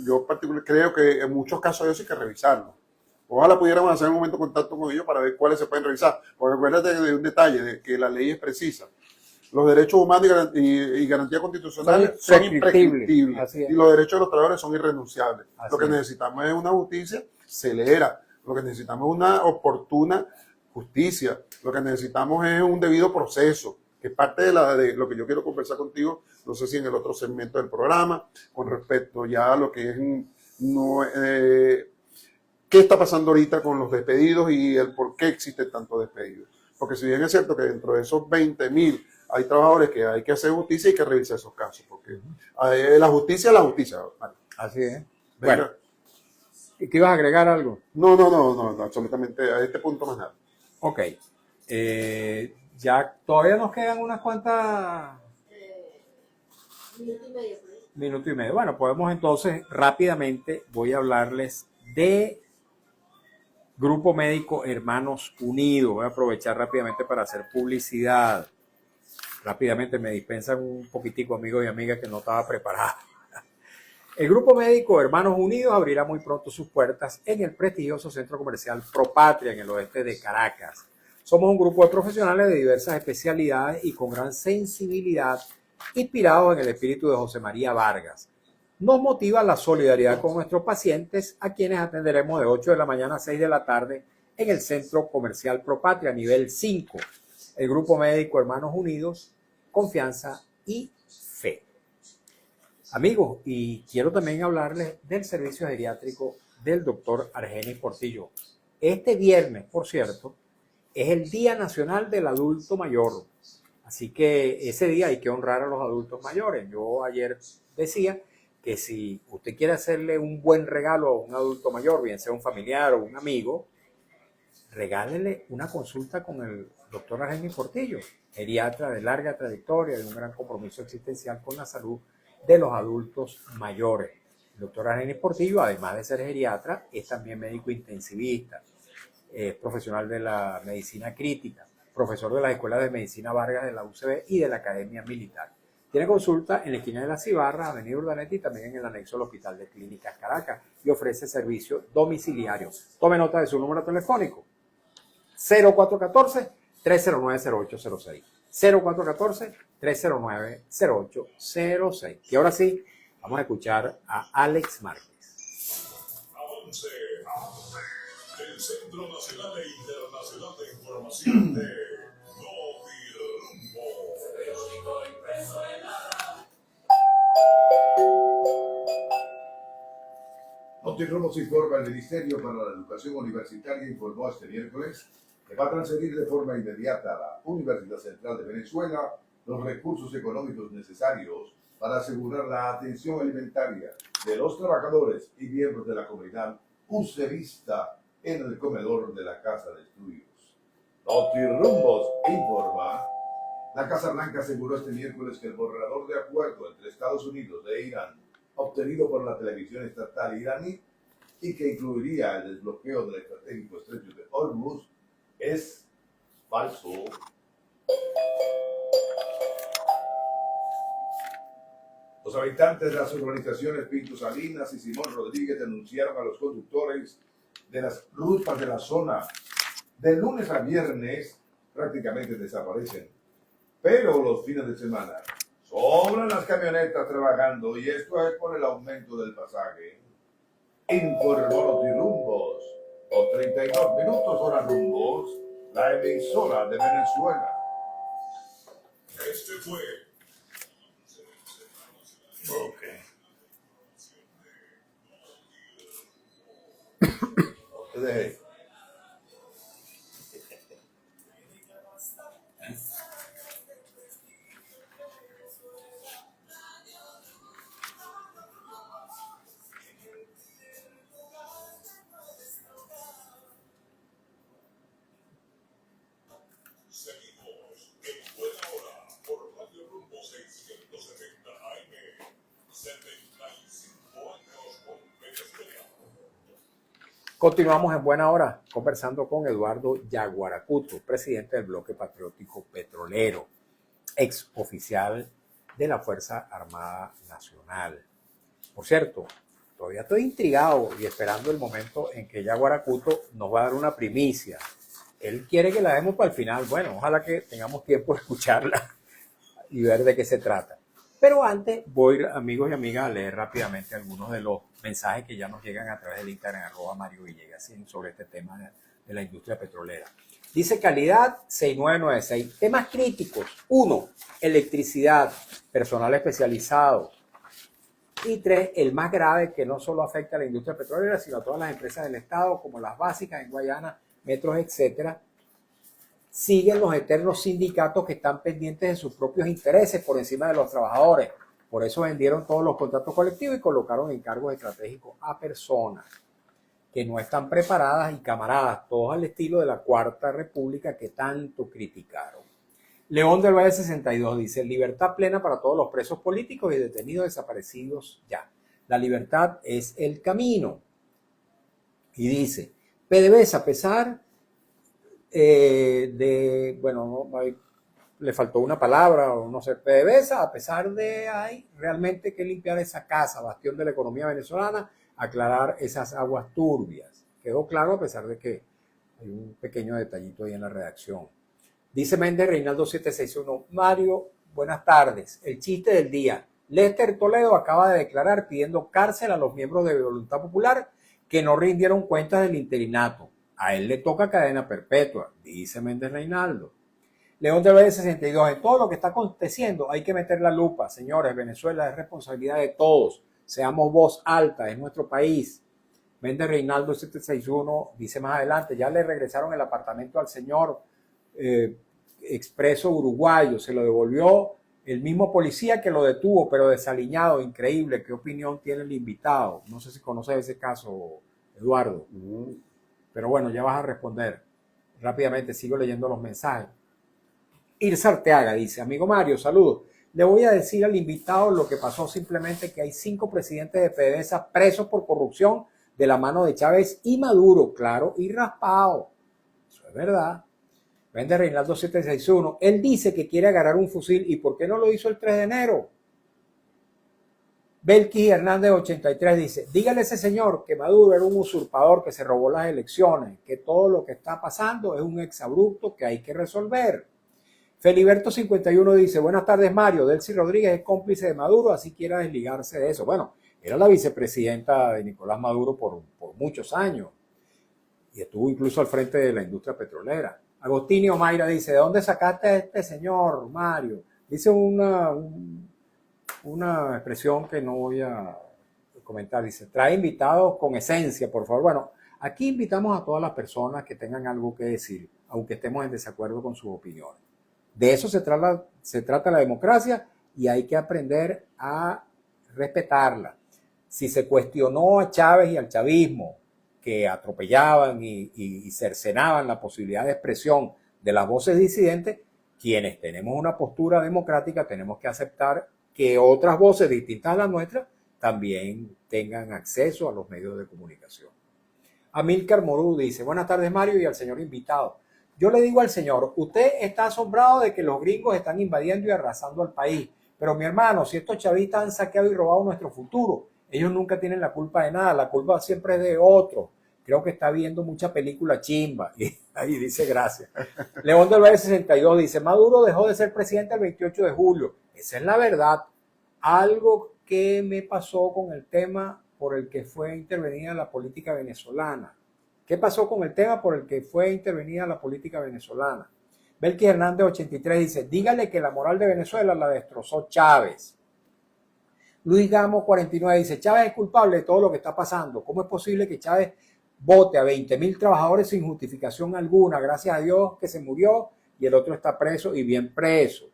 creo que en muchos casos eso hay que revisarlo. Ojalá pudiéramos hacer un momento de contacto con ellos para ver cuáles se pueden revisar. Porque acuérdate de un detalle, de que la ley es precisa. Los derechos humanos y garantías constitucionales son imprescriptibles. Y los derechos de los trabajadores son irrenunciables. Lo que necesitamos es una justicia celera. Lo que necesitamos es una oportuna justicia. Lo que necesitamos es un debido proceso, que es parte de lo que yo quiero conversar contigo, no sé si en el otro segmento del programa, con respecto ya a lo que es qué está pasando ahorita con los despedidos y el por qué existe tanto despedido. Porque si bien es cierto que dentro de esos 20.000 hay trabajadores que hay que hacer justicia y hay que revisar esos casos, porque la justicia es la justicia. Vale. Así es. Bueno, ¿qué ibas a agregar algo? No, absolutamente, a este punto más nada. Ok. Ya todavía nos quedan unas cuantas... Minuto y medio. Bueno, podemos entonces rápidamente, voy a hablarles de Grupo Médico Hermanos Unidos. Voy a aprovechar rápidamente para hacer publicidad. Rápidamente me dispensan un poquitico, amigos y amigas, que no estaba preparado. El Grupo Médico Hermanos Unidos abrirá muy pronto sus puertas en el prestigioso centro comercial Propatria, en el oeste de Caracas. Somos un grupo de profesionales de diversas especialidades y con gran sensibilidad, inspirados en el espíritu de José María Vargas. Nos motiva la solidaridad con nuestros pacientes, a quienes atenderemos de 8 de la mañana a 6 de la tarde en el centro comercial Propatria, nivel 5. El Grupo Médico Hermanos Unidos, confianza y fe. Amigos, y quiero también hablarles del servicio geriátrico del doctor Argenis Portillo. Este viernes, por cierto, es el Día Nacional del Adulto Mayor. Así que ese día hay que honrar a los adultos mayores. Yo ayer decía que si usted quiere hacerle un buen regalo a un adulto mayor, bien sea un familiar o un amigo, regálele una consulta con el doctor Argenis Portillo, geriatra de larga trayectoria, de un gran compromiso existencial con la salud de los adultos mayores. El doctor Argenis Portillo, además de ser geriatra, es también médico intensivista, profesional de la medicina crítica, profesor de las escuelas de medicina Vargas de la UCB y de la Academia Militar. Tiene consulta en la esquina de la Cibarra, Avenida Urdaneta y también en el anexo del Hospital de Clínicas Caracas y ofrece servicio domiciliario. Tome nota de su número telefónico 0414-309-0806. 0414-309-0806. Y ahora sí, vamos a escuchar a Alex Márquez. Avance, el Centro Nacional e Internacional de Información de Notirrumbos informa: el Ministerio para la Educación Universitaria informó este miércoles que va a transferir de forma inmediata a la Universidad Central de Venezuela los recursos económicos necesarios para asegurar la atención alimentaria de los trabajadores y miembros de la comunidad ucevista en el comedor de la Casa de Estudios. Notirrumbos informa: la Casa Blanca aseguró este miércoles que el borrador de acuerdo entre Estados Unidos e Irán, obtenido por la televisión estatal iraní y que incluiría el desbloqueo del estratégico estrecho de Hormuz, es falso. Los habitantes de las urbanizaciones Pinto Salinas y Simón Rodríguez denunciaron a los conductores de las rutas de la zona de lunes a viernes prácticamente desaparecen, pero los fines de semana sobran las camionetas trabajando, y esto es por el aumento del pasaje. Informó Notirumbos, con 32 minutos hora rumbos, la emisora de Venezuela. Este fue. Ok. No te dejé. Seguimos en Buena Hora por Radio Rumbo 670 AM. 75 años con Venezuela. Continuamos en Buena Hora conversando con Eduardo Yaguaracuto, presidente del Bloque Patriótico Petrolero, ex oficial de la Fuerza Armada Nacional. Por cierto, todavía estoy intrigado y esperando el momento en que Yaguaracuto nos va a dar una primicia. Él quiere que la demos para el final. Bueno, ojalá que tengamos tiempo de escucharla y ver de qué se trata. Pero antes voy, amigos y amigas, a leer rápidamente algunos de los mensajes que ya nos llegan a través del Instagram, @MarioVillegas, sobre este tema de la industria petrolera. Dice Calidad 6996. Temas críticos. 1. Electricidad, personal especializado. Y 3. El más grave, que no solo afecta a la industria petrolera, sino a todas las empresas del Estado, como las básicas en Guayana, Metros, etcétera. Siguen los eternos sindicatos que están pendientes de sus propios intereses por encima de los trabajadores. Por eso vendieron todos los contratos colectivos y colocaron en cargos estratégicos a personas que no están preparadas y camaradas, todos al estilo de la Cuarta República que tanto criticaron. León del Valle 62 dice: libertad plena para todos los presos políticos y detenidos desaparecidos ya. La libertad es el camino. Y dice: PDVSA, a pesar le faltó una palabra o no sé, PDVSA, a pesar de hay realmente que limpiar esa casa, bastión de la economía venezolana, aclarar esas aguas turbias. Quedó claro a pesar de que hay un pequeño detallito ahí en la redacción. Dice Méndez Reinaldo 761, Mario, buenas tardes. El chiste del día: Lester Toledo acaba de declarar pidiendo cárcel a los miembros de Voluntad Popular que no rindieron cuentas del interinato. A él le toca cadena perpetua, dice Méndez Reinaldo. León del Valle 62, en todo lo que está aconteciendo hay que meter la lupa. Señores, Venezuela es responsabilidad de todos. Seamos voz alta, es nuestro país. Méndez Reinaldo 761 dice más adelante: ya le regresaron el apartamento al señor expreso uruguayo, se lo devolvió el mismo policía que lo detuvo, pero desaliñado. Increíble. ¿Qué opinión tiene el invitado? No sé si conoces ese caso, Eduardo. Pero bueno, ya vas a responder. Rápidamente sigo leyendo los mensajes. Irsa Arteaga dice: amigo Mario, saludos. Le voy a decir al invitado lo que pasó, simplemente que hay 5 presidentes de PDVSA presos por corrupción de la mano de Chávez y Maduro, claro, y raspado. Eso es verdad. Vende Reinaldo 761. Él dice que quiere agarrar un fusil. ¿Y por qué no lo hizo el 3 de enero? Belkis Hernández 83 dice, dígale a ese señor que Maduro era un usurpador que se robó las elecciones, que todo lo que está pasando es un exabrupto que hay que resolver. Feliberto 51 dice, buenas tardes Mario, Delcy Rodríguez es cómplice de Maduro, así quiera desligarse de eso. Bueno, era la vicepresidenta de Nicolás Maduro por muchos años y estuvo incluso al frente de la industria petrolera. Agostinio Mayra dice, ¿de dónde sacaste a este señor, Mario? Dice una expresión que no voy a comentar, dice, trae invitados con esencia, por favor. Bueno, aquí invitamos a todas las personas que tengan algo que decir, aunque estemos en desacuerdo con sus opiniones. De eso se trata la democracia y hay que aprender a respetarla. Si se cuestionó a Chávez y al chavismo, que atropellaban y cercenaban la posibilidad de expresión de las voces disidentes, quienes tenemos una postura democrática tenemos que aceptar que otras voces distintas a las nuestras también tengan acceso a los medios de comunicación. Amílcar Morú dice, buenas tardes Mario y al señor invitado. Yo le digo al señor, usted está asombrado de que los gringos están invadiendo y arrasando al país, pero mi hermano, si estos chavistas han saqueado y robado nuestro futuro, ellos nunca tienen la culpa de nada, la culpa siempre es de otros. Creo que está viendo mucha película chimba. Y ahí dice gracias. León del Valle 62 dice, Maduro dejó de ser presidente el 28 de julio. Esa es la verdad. Algo que me pasó con el tema por el que fue intervenida la política venezolana. ¿Qué pasó con el tema por el que fue intervenida la política venezolana? Belkis Hernández 83 dice, dígale que la moral de Venezuela la destrozó Chávez. Luis Gamo 49 dice, Chávez es culpable de todo lo que está pasando. ¿Cómo es posible que Chávez vote a 20.000 trabajadores sin justificación alguna? Gracias a Dios que se murió y el otro está preso y bien preso.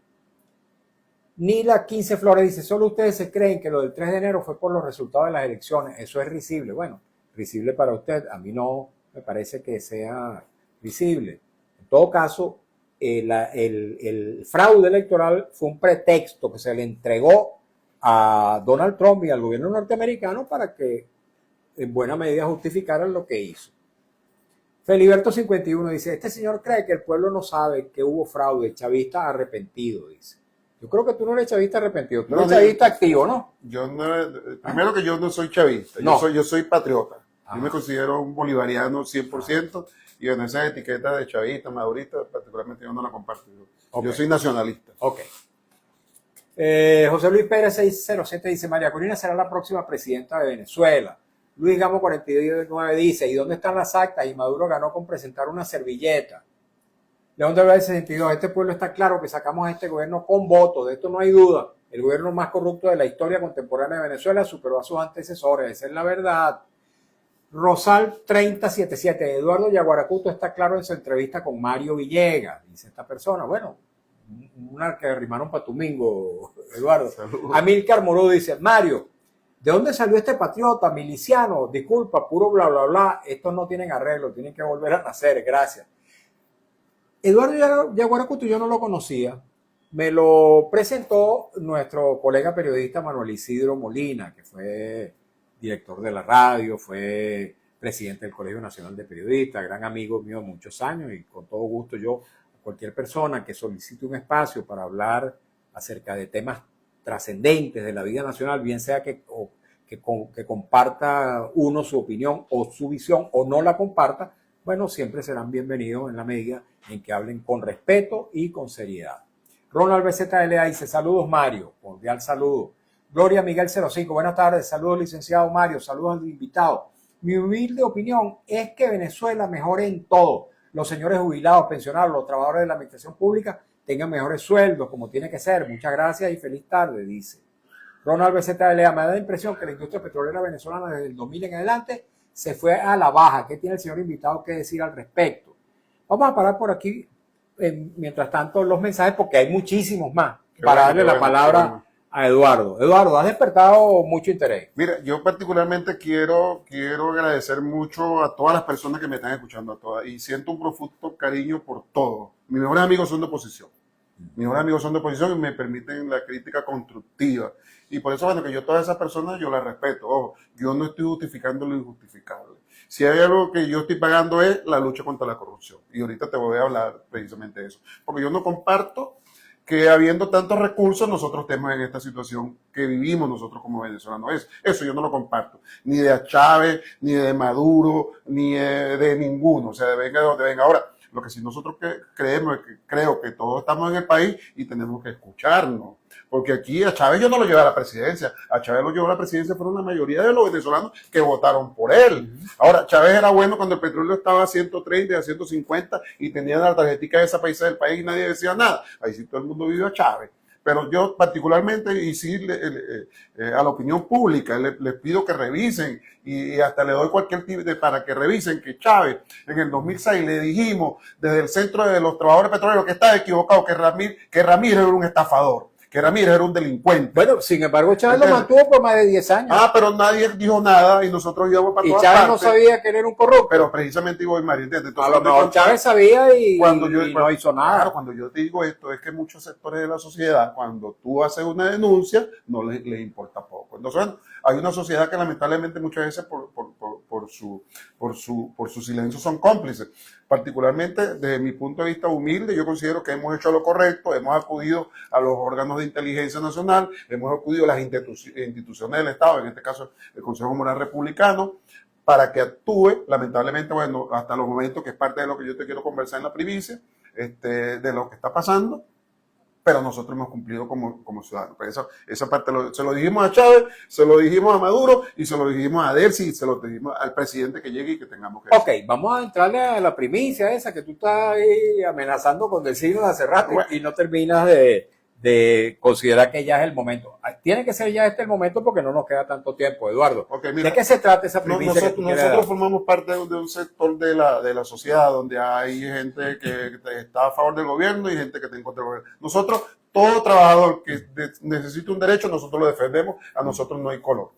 Nila 15 Flores dice, solo ustedes se creen que lo del 3 de enero fue por los resultados de las elecciones. Eso es risible. Bueno, risible para usted. A mí no me parece que sea risible. En todo caso, el fraude electoral fue un pretexto que se le entregó a Donald Trump y al gobierno norteamericano para que en buena medida justificaran lo que hizo. Feliberto 51 dice, este señor cree que el pueblo no sabe que hubo fraude, chavista arrepentido, dice. Yo creo que tú no eres chavista arrepentido, tú eres chavista activo, ¿no? Yo no, primero que yo no soy chavista, no. yo soy patriota. Ajá. Yo me considero un bolivariano 100%. Y en esas etiquetas de chavista, madurista, particularmente yo no la comparto. Yo soy nacionalista. Ok. José Luis Pérez 607 dice, María Corina será la próxima presidenta de Venezuela. Luis Gamo 49 dice, ¿y dónde están las actas? Y Maduro ganó con presentar una servilleta. León del Valle 62, este pueblo está claro que sacamos a este gobierno con votos, de esto no hay duda. El gobierno más corrupto de la historia contemporánea de Venezuela superó a sus antecesores, esa es la verdad. Rosal 3077, Eduardo Yaguaracuto está claro en su entrevista con Mario Villegas, dice esta persona. Bueno, una que rimaron para tu mingo, Eduardo. Amílcar Moró dice, Mario, ¿de dónde salió este patriota miliciano? Disculpa, puro bla bla bla, estos no tienen arreglo, tienen que volver a nacer, gracias. Eduardo Yaguaracuto yo no lo conocía, me lo presentó nuestro colega periodista Manuel Isidro Molina, que fue director de la radio, fue presidente del Colegio Nacional de Periodistas, gran amigo mío de muchos años y con todo gusto yo, a cualquier persona que solicite un espacio para hablar acerca de temas trascendentes de la vida nacional, bien sea que comparta uno su opinión o su visión o no la comparta, bueno, siempre serán bienvenidos en la medida en que hablen con respeto y con seriedad. Ronald BZLA dice, saludos Mario, cordial saludo. Gloria Miguel 05, buenas tardes, saludos licenciado Mario, saludos al invitado. Mi humilde opinión es que Venezuela mejore en todo. Los señores jubilados, pensionados, los trabajadores de la administración pública tengan mejores sueldos, como tiene que ser. Muchas gracias y feliz tarde, dice. Ronald BZLA, me da la impresión que la industria petrolera venezolana desde el 2000 en adelante se fue a la baja. ¿Qué tiene el señor invitado que decir al respecto? Vamos a parar por aquí, mientras tanto, los mensajes, porque hay muchísimos más, para darle la palabra a Eduardo. Eduardo, has despertado mucho interés. Mira, yo particularmente quiero agradecer mucho a todas las personas que me están escuchando, a todas, y siento un profundo cariño por todo. Mis mejores amigos son de oposición. Mis mejores amigos son de oposición y me permiten la crítica constructiva. Y por eso, bueno, que yo todas esas personas yo las respeto. Ojo, yo no estoy justificando lo injustificable. Si hay algo que yo estoy pagando es la lucha contra la corrupción. Y ahorita te voy a hablar precisamente de eso. Porque yo no comparto que habiendo tantos recursos nosotros estemos en esta situación que vivimos nosotros como venezolanos. Eso yo no lo comparto. Ni de Chávez, ni de Maduro, ni de ninguno. O sea, venga de donde venga. Ahora, lo que sí nosotros creemos es que creo que todos estamos en el país y tenemos que escucharnos. Porque aquí a Chávez yo no lo llevé a la presidencia. A Chávez lo llevó a la presidencia fueron la mayoría de los venezolanos que votaron por él. Ahora, Chávez era bueno cuando el petróleo estaba a 130, a 150 y tenían la tarjetica de esa paisa del país y nadie decía nada. Ahí sí todo el mundo vive a Chávez. Pero yo particularmente, y sí a la opinión pública, les pido que revisen y hasta le doy cualquier tipo para que revisen que Chávez en el 2006 le dijimos desde el Centro de los Trabajadores Petroleros que estaba equivocado, que Ramírez era un estafador, que Ramírez era un delincuente. Bueno, sin embargo, Chávez lo mantuvo por más de 10 años. Pero nadie dijo nada y nosotros íbamos para todas Chávez partes. no sabía que él era un corrupto. Pero precisamente iba María, ¿entiendes? A lo mejor Chávez sabía y no hizo nada. Claro, cuando yo te digo esto es que muchos sectores de la sociedad, cuando tú haces una denuncia, no les importa poco. Entonces, bueno, hay una sociedad que lamentablemente muchas veces por su silencio son cómplices. Particularmente desde mi punto de vista humilde, yo considero que hemos hecho lo correcto, hemos acudido a los órganos de inteligencia nacional, hemos acudido a las instituciones del Estado, en este caso el Consejo Moral Republicano, para que actúe. Lamentablemente, bueno, hasta los momentos, que es parte de lo que yo te quiero conversar en la primicia, de lo que está pasando, pero nosotros hemos cumplido como ciudadanos. Pues esa parte se lo dijimos a Chávez, se lo dijimos a Maduro y se lo dijimos a Delcy y se lo dijimos al presidente que llegue y que tengamos que hacer. Ok, vamos a entrarle a la primicia esa que tú estás ahí amenazando con decirnos hace rato, bueno, y no terminas de considerar que ya es el momento. Tiene que ser ya el momento porque no nos queda tanto tiempo, Eduardo. Okay, mira, ¿de qué se trata esa primicia? Nosotros formamos parte de un sector de la sociedad donde hay gente que está a favor del gobierno y gente que está en contra del gobierno. Nosotros, todo trabajador que necesite un derecho, nosotros lo defendemos, a nosotros no hay color.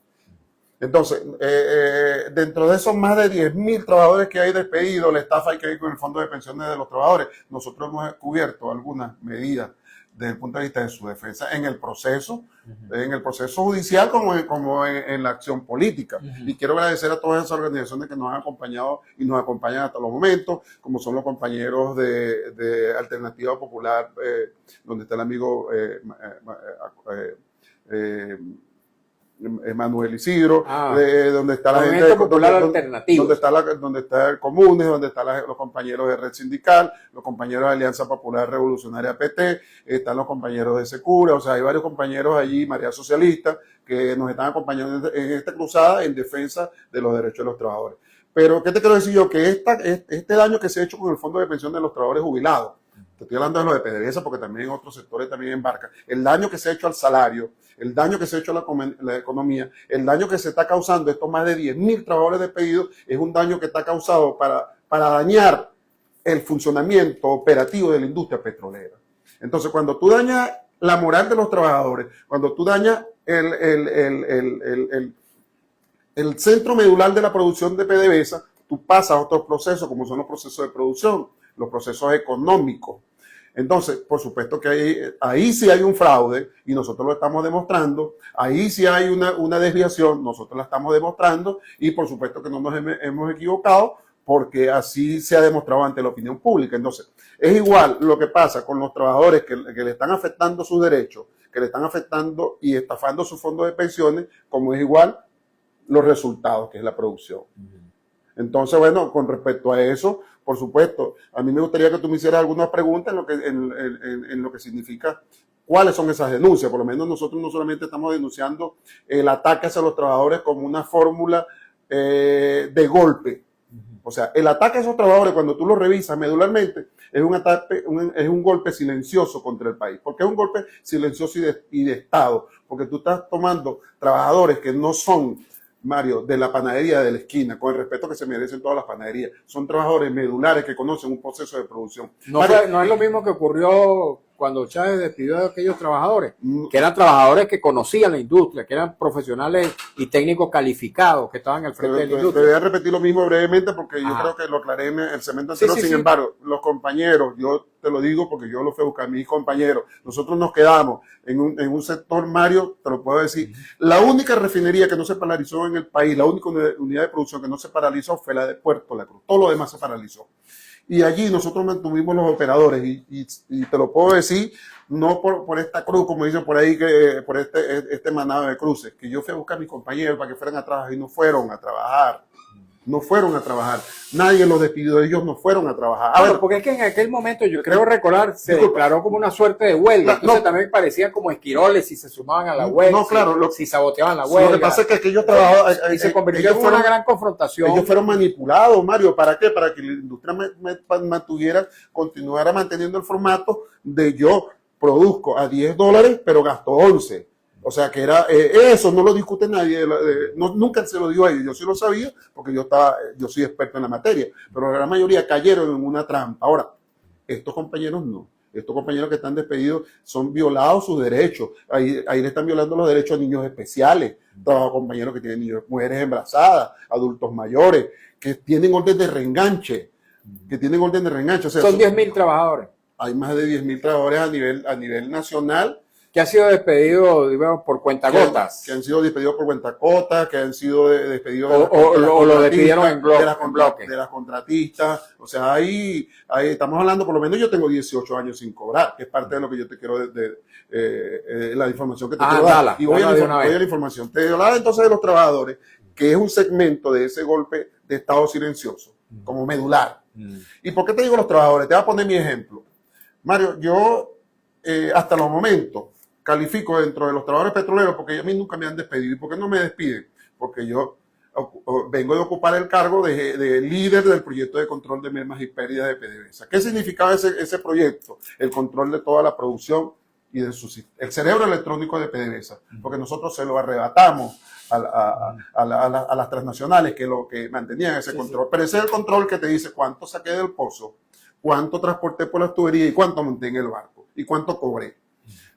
Entonces, dentro de esos más de 10.000 trabajadores que hay despedidos, la estafa que hay con el Fondo de Pensiones de los Trabajadores, nosotros hemos cubierto algunas medidas desde el punto de vista de su defensa en el proceso judicial como en la acción política. Y quiero agradecer a todas esas organizaciones que nos han acompañado y nos acompañan hasta los momentos, como son los compañeros de Alternativa Popular, donde está el amigo Manuel Isidro, donde está la gente popular alternativo, donde está el Comunes, donde están los compañeros de Red Sindical, los compañeros de Alianza Popular Revolucionaria PT, están los compañeros de Secura, o sea, hay varios compañeros allí, María Socialista, que nos están acompañando en esta cruzada en defensa de los derechos de los trabajadores. Pero, ¿qué te quiero decir yo? Que este daño que se ha hecho con el Fondo de Pensión de los Trabajadores Jubilados, te estoy hablando de lo de PDVSA porque también en otros sectores también embarca, el daño que se ha hecho al salario, el daño que se ha hecho a la economía, el daño que se está causando, estos más de 10.000 trabajadores despedidos, es un daño que está causado para dañar el funcionamiento operativo de la industria petrolera. Entonces, cuando tú dañas la moral de los trabajadores, cuando tú dañas el centro medular de la producción de PDVSA, tú pasas a otros procesos, como son los procesos de producción, los procesos económicos. Entonces, por supuesto que ahí sí hay un fraude y nosotros lo estamos demostrando, ahí sí hay una desviación, nosotros la estamos demostrando y por supuesto que no nos hemos equivocado porque así se ha demostrado ante la opinión pública. Entonces, es igual lo que pasa con los trabajadores que le están afectando sus derechos, que le están afectando y estafando su fondo de pensiones, como es igual los resultados, que es la producción. Entonces, bueno, con respecto a eso, por supuesto, a mí me gustaría que tú me hicieras algunas preguntas en lo que significa cuáles son esas denuncias. Por lo menos nosotros no solamente estamos denunciando el ataque hacia los trabajadores como una fórmula de golpe. O sea, el ataque a esos trabajadores, cuando tú lo revisas medularmente, es un ataque, es un golpe silencioso contra el país. ¿Por qué es un golpe silencioso y de Estado? Porque tú estás tomando trabajadores que no son, Mario, de la panadería de la esquina, con el respeto que se merecen todas las panaderías. Son trabajadores medulares que conocen un proceso de producción. No es lo mismo que ocurrió cuando Chávez despidió a aquellos trabajadores, que eran trabajadores que conocían la industria, que eran profesionales y técnicos calificados, que estaban al frente de la Te industria. voy a repetir lo mismo brevemente porque yo Ajá. creo que lo aclaré en el segmento anterior. Sí, Sin sí. embargo, los compañeros, yo te lo digo porque yo lo fui a buscar, mis compañeros, nosotros nos quedamos en un sector, Mario, te lo puedo decir, la única refinería que no se paralizó en el país, la única unidad de producción que no se paralizó fue la de Puerto La Cruz, todo lo demás se paralizó. Y allí nosotros mantuvimos los operadores y te lo puedo decir, no por esta cruz, como dicen por ahí, que por este manado de cruces, que yo fui a buscar a mis compañeros para que fueran a trabajar y no fueron a trabajar. No fueron a trabajar. Nadie los despidió, ellos no fueron a trabajar. Bueno, porque es que en aquel momento, yo creo recordar, se Disculpa. declaró como una suerte de huelga. No, Entonces no. también parecían como esquiroles si se sumaban a la huelga, No, claro, si saboteaban la huelga. Lo que pasa es que aquellos trabajadores y se convirtió en una gran confrontación. Ellos fueron manipulados, Mario. ¿Para qué? Para que la industria continuara manteniendo el formato de yo produzco a $10, pero gasto 11. O sea que era eso, no lo discute nadie, nunca se lo dio a ellos, yo sí lo sabía porque yo soy experto en la materia, pero la mayoría cayeron en una trampa. Ahora, estos compañeros no. Estos compañeros que están despedidos son violados sus derechos. Ahí le están violando los derechos a niños especiales, compañeros que tienen niños, mujeres embarazadas, adultos mayores, que tienen orden de reenganche. O sea, Son 10.000 trabajadores hay más de 10.000 trabajadores a nivel nacional que han sido despedidos, digamos, por cuentagotas. Que han sido despedidos por cuentagotas, que han sido despedidos o lo despidieron en bloque. De las contratistas. O sea, ahí estamos hablando, por lo menos yo tengo 18 años sin cobrar, que es parte de lo que yo te quiero, la información que te quiero dar. Y voy a la información. Te hablaba entonces de los trabajadores, que es un segmento de ese golpe de Estado silencioso, como medular. ¿Y por qué te digo los trabajadores? Te voy a poner mi ejemplo. Mario, yo hasta los momentos califico dentro de los trabajadores petroleros porque a mí nunca me han despedido. ¿Y por qué no me despiden? Porque yo vengo de ocupar el cargo de líder del proyecto de control de mermas y pérdidas de PDVSA. ¿Qué significaba ese proyecto? El control de toda la producción y el cerebro electrónico de PDVSA, porque nosotros se lo arrebatamos a las transnacionales que lo que mantenían ese control. Pero ese es el control que te dice cuánto saqué del pozo, cuánto transporté por las tuberías y cuánto monté en el barco y cuánto cobré.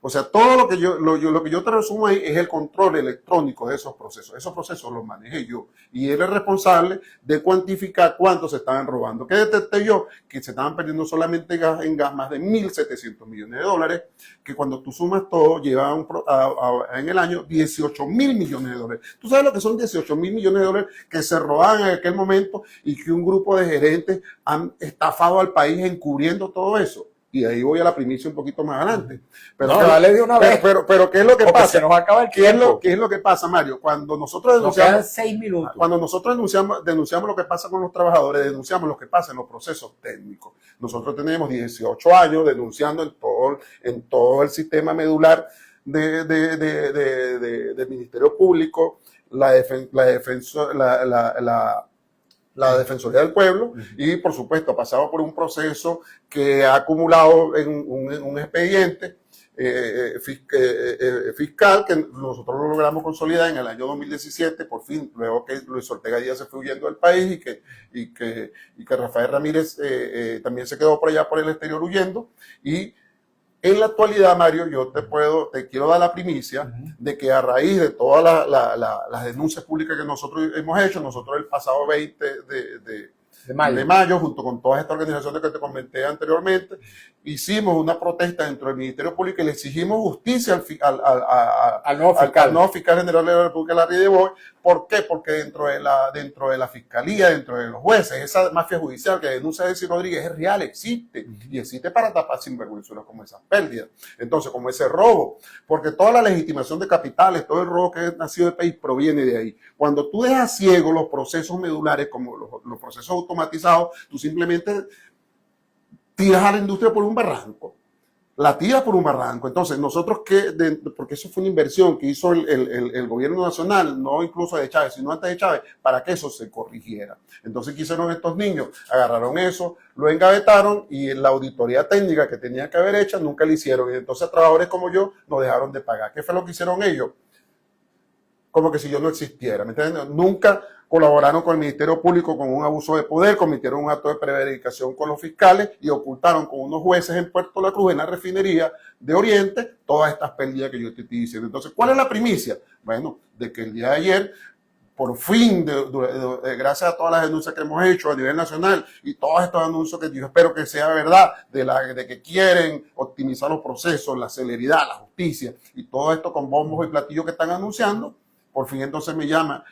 O sea, todo lo que yo te resumo ahí es el control electrónico de esos procesos. Esos procesos los manejé yo. Y él es responsable de cuantificar cuánto se estaban robando. ¿Qué detecté yo? Que se estaban perdiendo solamente en gas más de $1.700 millones, que cuando tú sumas todo, lleva en el año $18.000 millones. ¿Tú sabes lo que son $18.000 millones que se robaban en aquel momento y que un grupo de gerentes han estafado al país encubriendo todo eso? Y ahí voy a la primicia un poquito más adelante. Pero no, dale de una vez. Pero ¿qué es lo que pasa? Se nos va a acabar el tiempo. ¿Qué es lo que pasa, Mario? Cuando nosotros nos quedan 6 minutos. Cuando nosotros denunciamos lo que pasa con los trabajadores, denunciamos lo que pasa en los procesos técnicos. Nosotros tenemos 18 años denunciando en todo el sistema medular del Ministerio Público, la Defensoría del Pueblo, y por supuesto ha pasado por un proceso que ha acumulado en un expediente fiscal que nosotros lo logramos consolidar en el año 2017, por fin, luego que Luis Ortega Díaz se fue huyendo del país y que Rafael Ramírez también se quedó por allá por el exterior huyendo. Y en la actualidad, Mario, yo te quiero dar la primicia de que a raíz de todas las denuncias públicas que nosotros hemos hecho, nosotros el pasado 20 de mayo, junto con todas estas organizaciones que te comenté anteriormente, hicimos una protesta dentro del Ministerio Público y le exigimos justicia al nuevo fiscal general de la República, Larry de Boy. ¿Por qué? Porque dentro de la fiscalía, dentro de los jueces, esa mafia judicial que denuncia Desi Rodríguez es real, existe, y existe para tapar sinvergüenzuras como esas pérdidas. Entonces, como ese robo, porque toda la legitimación de capitales, todo el robo que ha nacido del país proviene de ahí. Cuando tú dejas ciegos los procesos medulares, como los procesos automatizados, tú simplemente tiras a la industria por un barranco. La tiras por un barranco. Entonces, nosotros porque eso fue una inversión que hizo el gobierno nacional, no incluso de Chávez, sino antes de Chávez, para que eso se corrigiera. Entonces, ¿qué hicieron estos niños? Agarraron eso, lo engavetaron y la auditoría técnica que tenía que haber hecha nunca la hicieron. Y entonces, trabajadores como yo nos dejaron de pagar. ¿Qué fue lo que hicieron ellos? Como que si yo no existiera, ¿me entiendes? Nunca colaboraron con el Ministerio Público con un abuso de poder, cometieron un acto de prevaricación con los fiscales y ocultaron con unos jueces en Puerto La Cruz, en la refinería de Oriente, todas estas pérdidas que yo te estoy diciendo. Entonces, ¿cuál es la primicia? Bueno, de que el día de ayer, por fin, gracias a todas las denuncias que hemos hecho a nivel nacional y todos estos anuncios que yo espero que sea verdad, de que quieren optimizar los procesos, la celeridad, la justicia y todo esto con bombos y platillos que están anunciando, por fin entonces me llama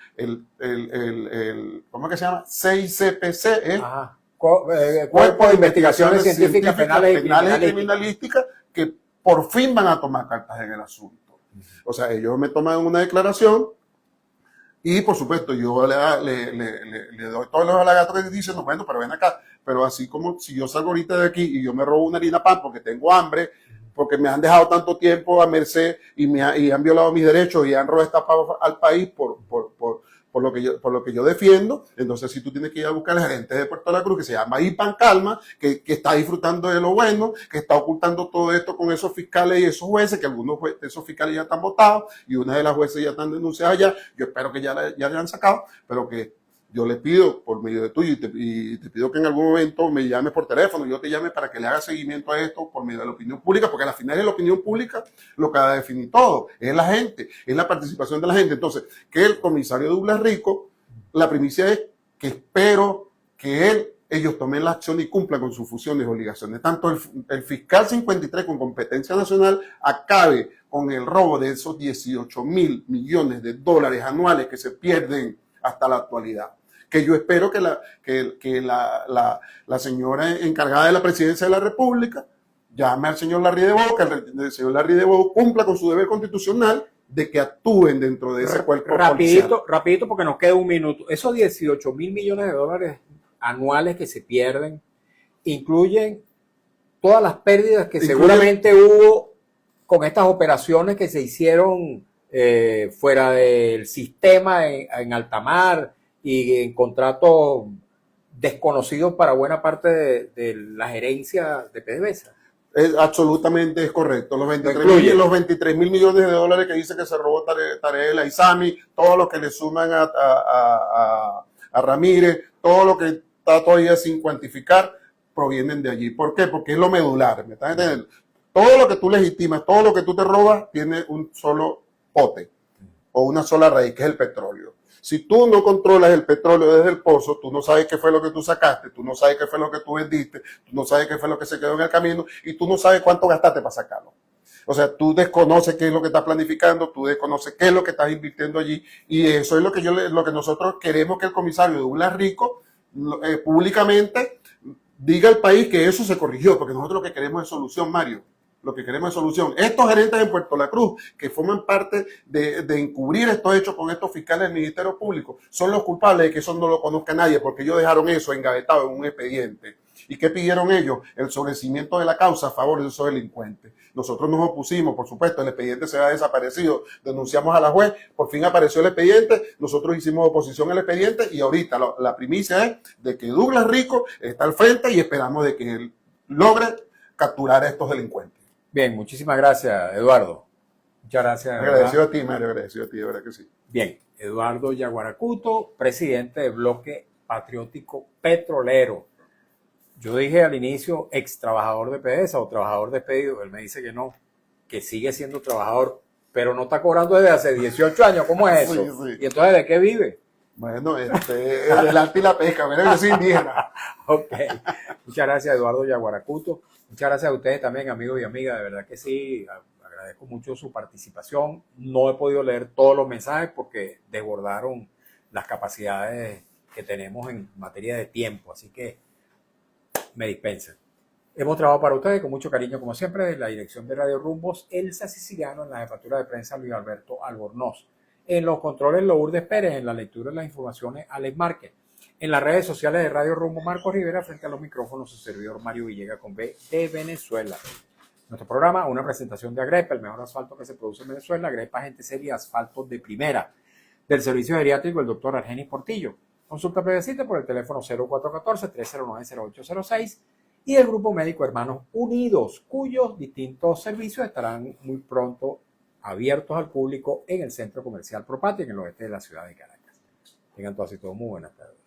¿cómo es que se llama? 6CPC, Ajá. Cuerpo de Investigaciones Científicas, Penales y Criminalísticas, que por fin van a tomar cartas en el asunto. O sea, ellos me toman una declaración y, por supuesto, yo le doy todos los halagatos que dicen, no, bueno, pero ven acá, pero así como si yo salgo ahorita de aquí y yo me robo una harina pan porque tengo hambre, porque me han dejado tanto tiempo a merced y han violado mis derechos y han robado al país por lo que yo defiendo. Entonces, si tú tienes que ir a buscar al gerente de Puerto La Cruz, que se llama Ipan Calma, que está disfrutando de lo bueno, que está ocultando todo esto con esos fiscales y esos jueces, que algunos de esos fiscales ya están votados y una de las jueces ya están denunciadas ya. Yo espero que ya le han sacado, pero que yo le pido por medio de tuyo y te pido que en algún momento me llames por teléfono, yo te llame para que le haga seguimiento a esto por medio de la opinión pública, porque al final es la opinión pública lo que va a definir todo, es la gente, es la participación de la gente. Entonces, que el comisario Douglas Rico, la primicia es que espero que ellos tomen la acción y cumplan con sus funciones y obligaciones. Tanto el fiscal 53 con competencia nacional acabe con el robo de esos 18,000 millones de dólares anuales que se pierden hasta la actualidad. Que yo espero que la señora encargada de la presidencia de la República llame al señor Larrideau, que el señor Larrideau cumpla con su deber constitucional de que actúen dentro de ese cuerpo policial. Rapidito, porque nos queda un minuto. Esos 18,000 millones de dólares anuales que se pierden incluyen todas las pérdidas que seguramente hubo con estas operaciones que se hicieron fuera del sistema en alta mar y en contratos desconocidos para buena parte de la gerencia de PDVSA. Absolutamente es correcto. Los 23,000 millones de dólares que dice que se robó Tarek Aizami, todo lo que le suman a Ramírez, todo lo que está todavía sin cuantificar, provienen de allí. ¿Por qué? Porque es lo medular. ¿Me estás entendiendo? Todo lo que tú legitimas, todo lo que tú te robas, tiene un solo pote o una sola raíz, que es el petróleo. Si tú no controlas el petróleo desde el pozo, tú no sabes qué fue lo que tú sacaste, tú no sabes qué fue lo que tú vendiste, tú no sabes qué fue lo que se quedó en el camino y tú no sabes cuánto gastaste para sacarlo. O sea, tú desconoces qué es lo que estás planificando, tú desconoces qué es lo que estás invirtiendo allí y eso es lo que nosotros queremos que el comisario Douglas Rico públicamente diga al país que eso se corrigió, porque nosotros lo que queremos es solución, Mario. Lo que queremos es solución. Estos gerentes en Puerto La Cruz, que forman parte de encubrir estos hechos con estos fiscales del Ministerio Público, son los culpables de que eso no lo conozca nadie, porque ellos dejaron eso engavetado en un expediente. ¿Y qué pidieron ellos? El sobrecimiento de la causa a favor de esos delincuentes. Nosotros nos opusimos, por supuesto, el expediente se ha desaparecido, denunciamos a la juez, por fin apareció el expediente, nosotros hicimos oposición al expediente y ahorita la primicia es de que Douglas Rico está al frente y esperamos de que él logre capturar a estos delincuentes. Bien, muchísimas gracias, Eduardo. Muchas gracias. Agradecido a ti, Mario, agradecido a ti, de verdad que sí. Bien, Eduardo Yaguaracuto, presidente del Bloque Patriótico Petrolero. Yo dije al inicio ex trabajador de PDVSA o trabajador despedido. Él me dice que no, que sigue siendo trabajador, pero no está cobrando desde hace 18 años. ¿Cómo es eso? Sí. ¿Y entonces de qué vive? Bueno, el arte y la pesca, mira, yo soy indígena. Ok. Muchas gracias, Eduardo Yaguaracuto. Muchas gracias a ustedes también, amigos y amigas. De verdad que sí, agradezco mucho su participación. No he podido leer todos los mensajes porque desbordaron las capacidades que tenemos en materia de tiempo. Así que me dispensen. Hemos trabajado para ustedes con mucho cariño, como siempre, de la dirección de Radio Rumbos, Elsa Siciliano, en la jefatura de prensa Luis Alberto Albornoz. En los controles, Lourdes Pérez, en la lectura de las informaciones, Alex Márquez. En las redes sociales de Radio Rumbo, Marcos Rivera, frente a los micrófonos, su servidor Mario Villegas con B de Venezuela. Nuestro programa, una presentación de Agrepa, el mejor asfalto que se produce en Venezuela. Agrepa, gente seria, asfalto de primera. Del servicio geriátrico, el doctor Argenis Portillo. Consulta previa por el teléfono 0414-309-0806 y el Grupo Médico Hermanos Unidos, cuyos distintos servicios estarán muy pronto abiertos al público en el Centro Comercial Propatria, en el oeste de la ciudad de Caracas. Tengan todas y todos muy buenas tardes.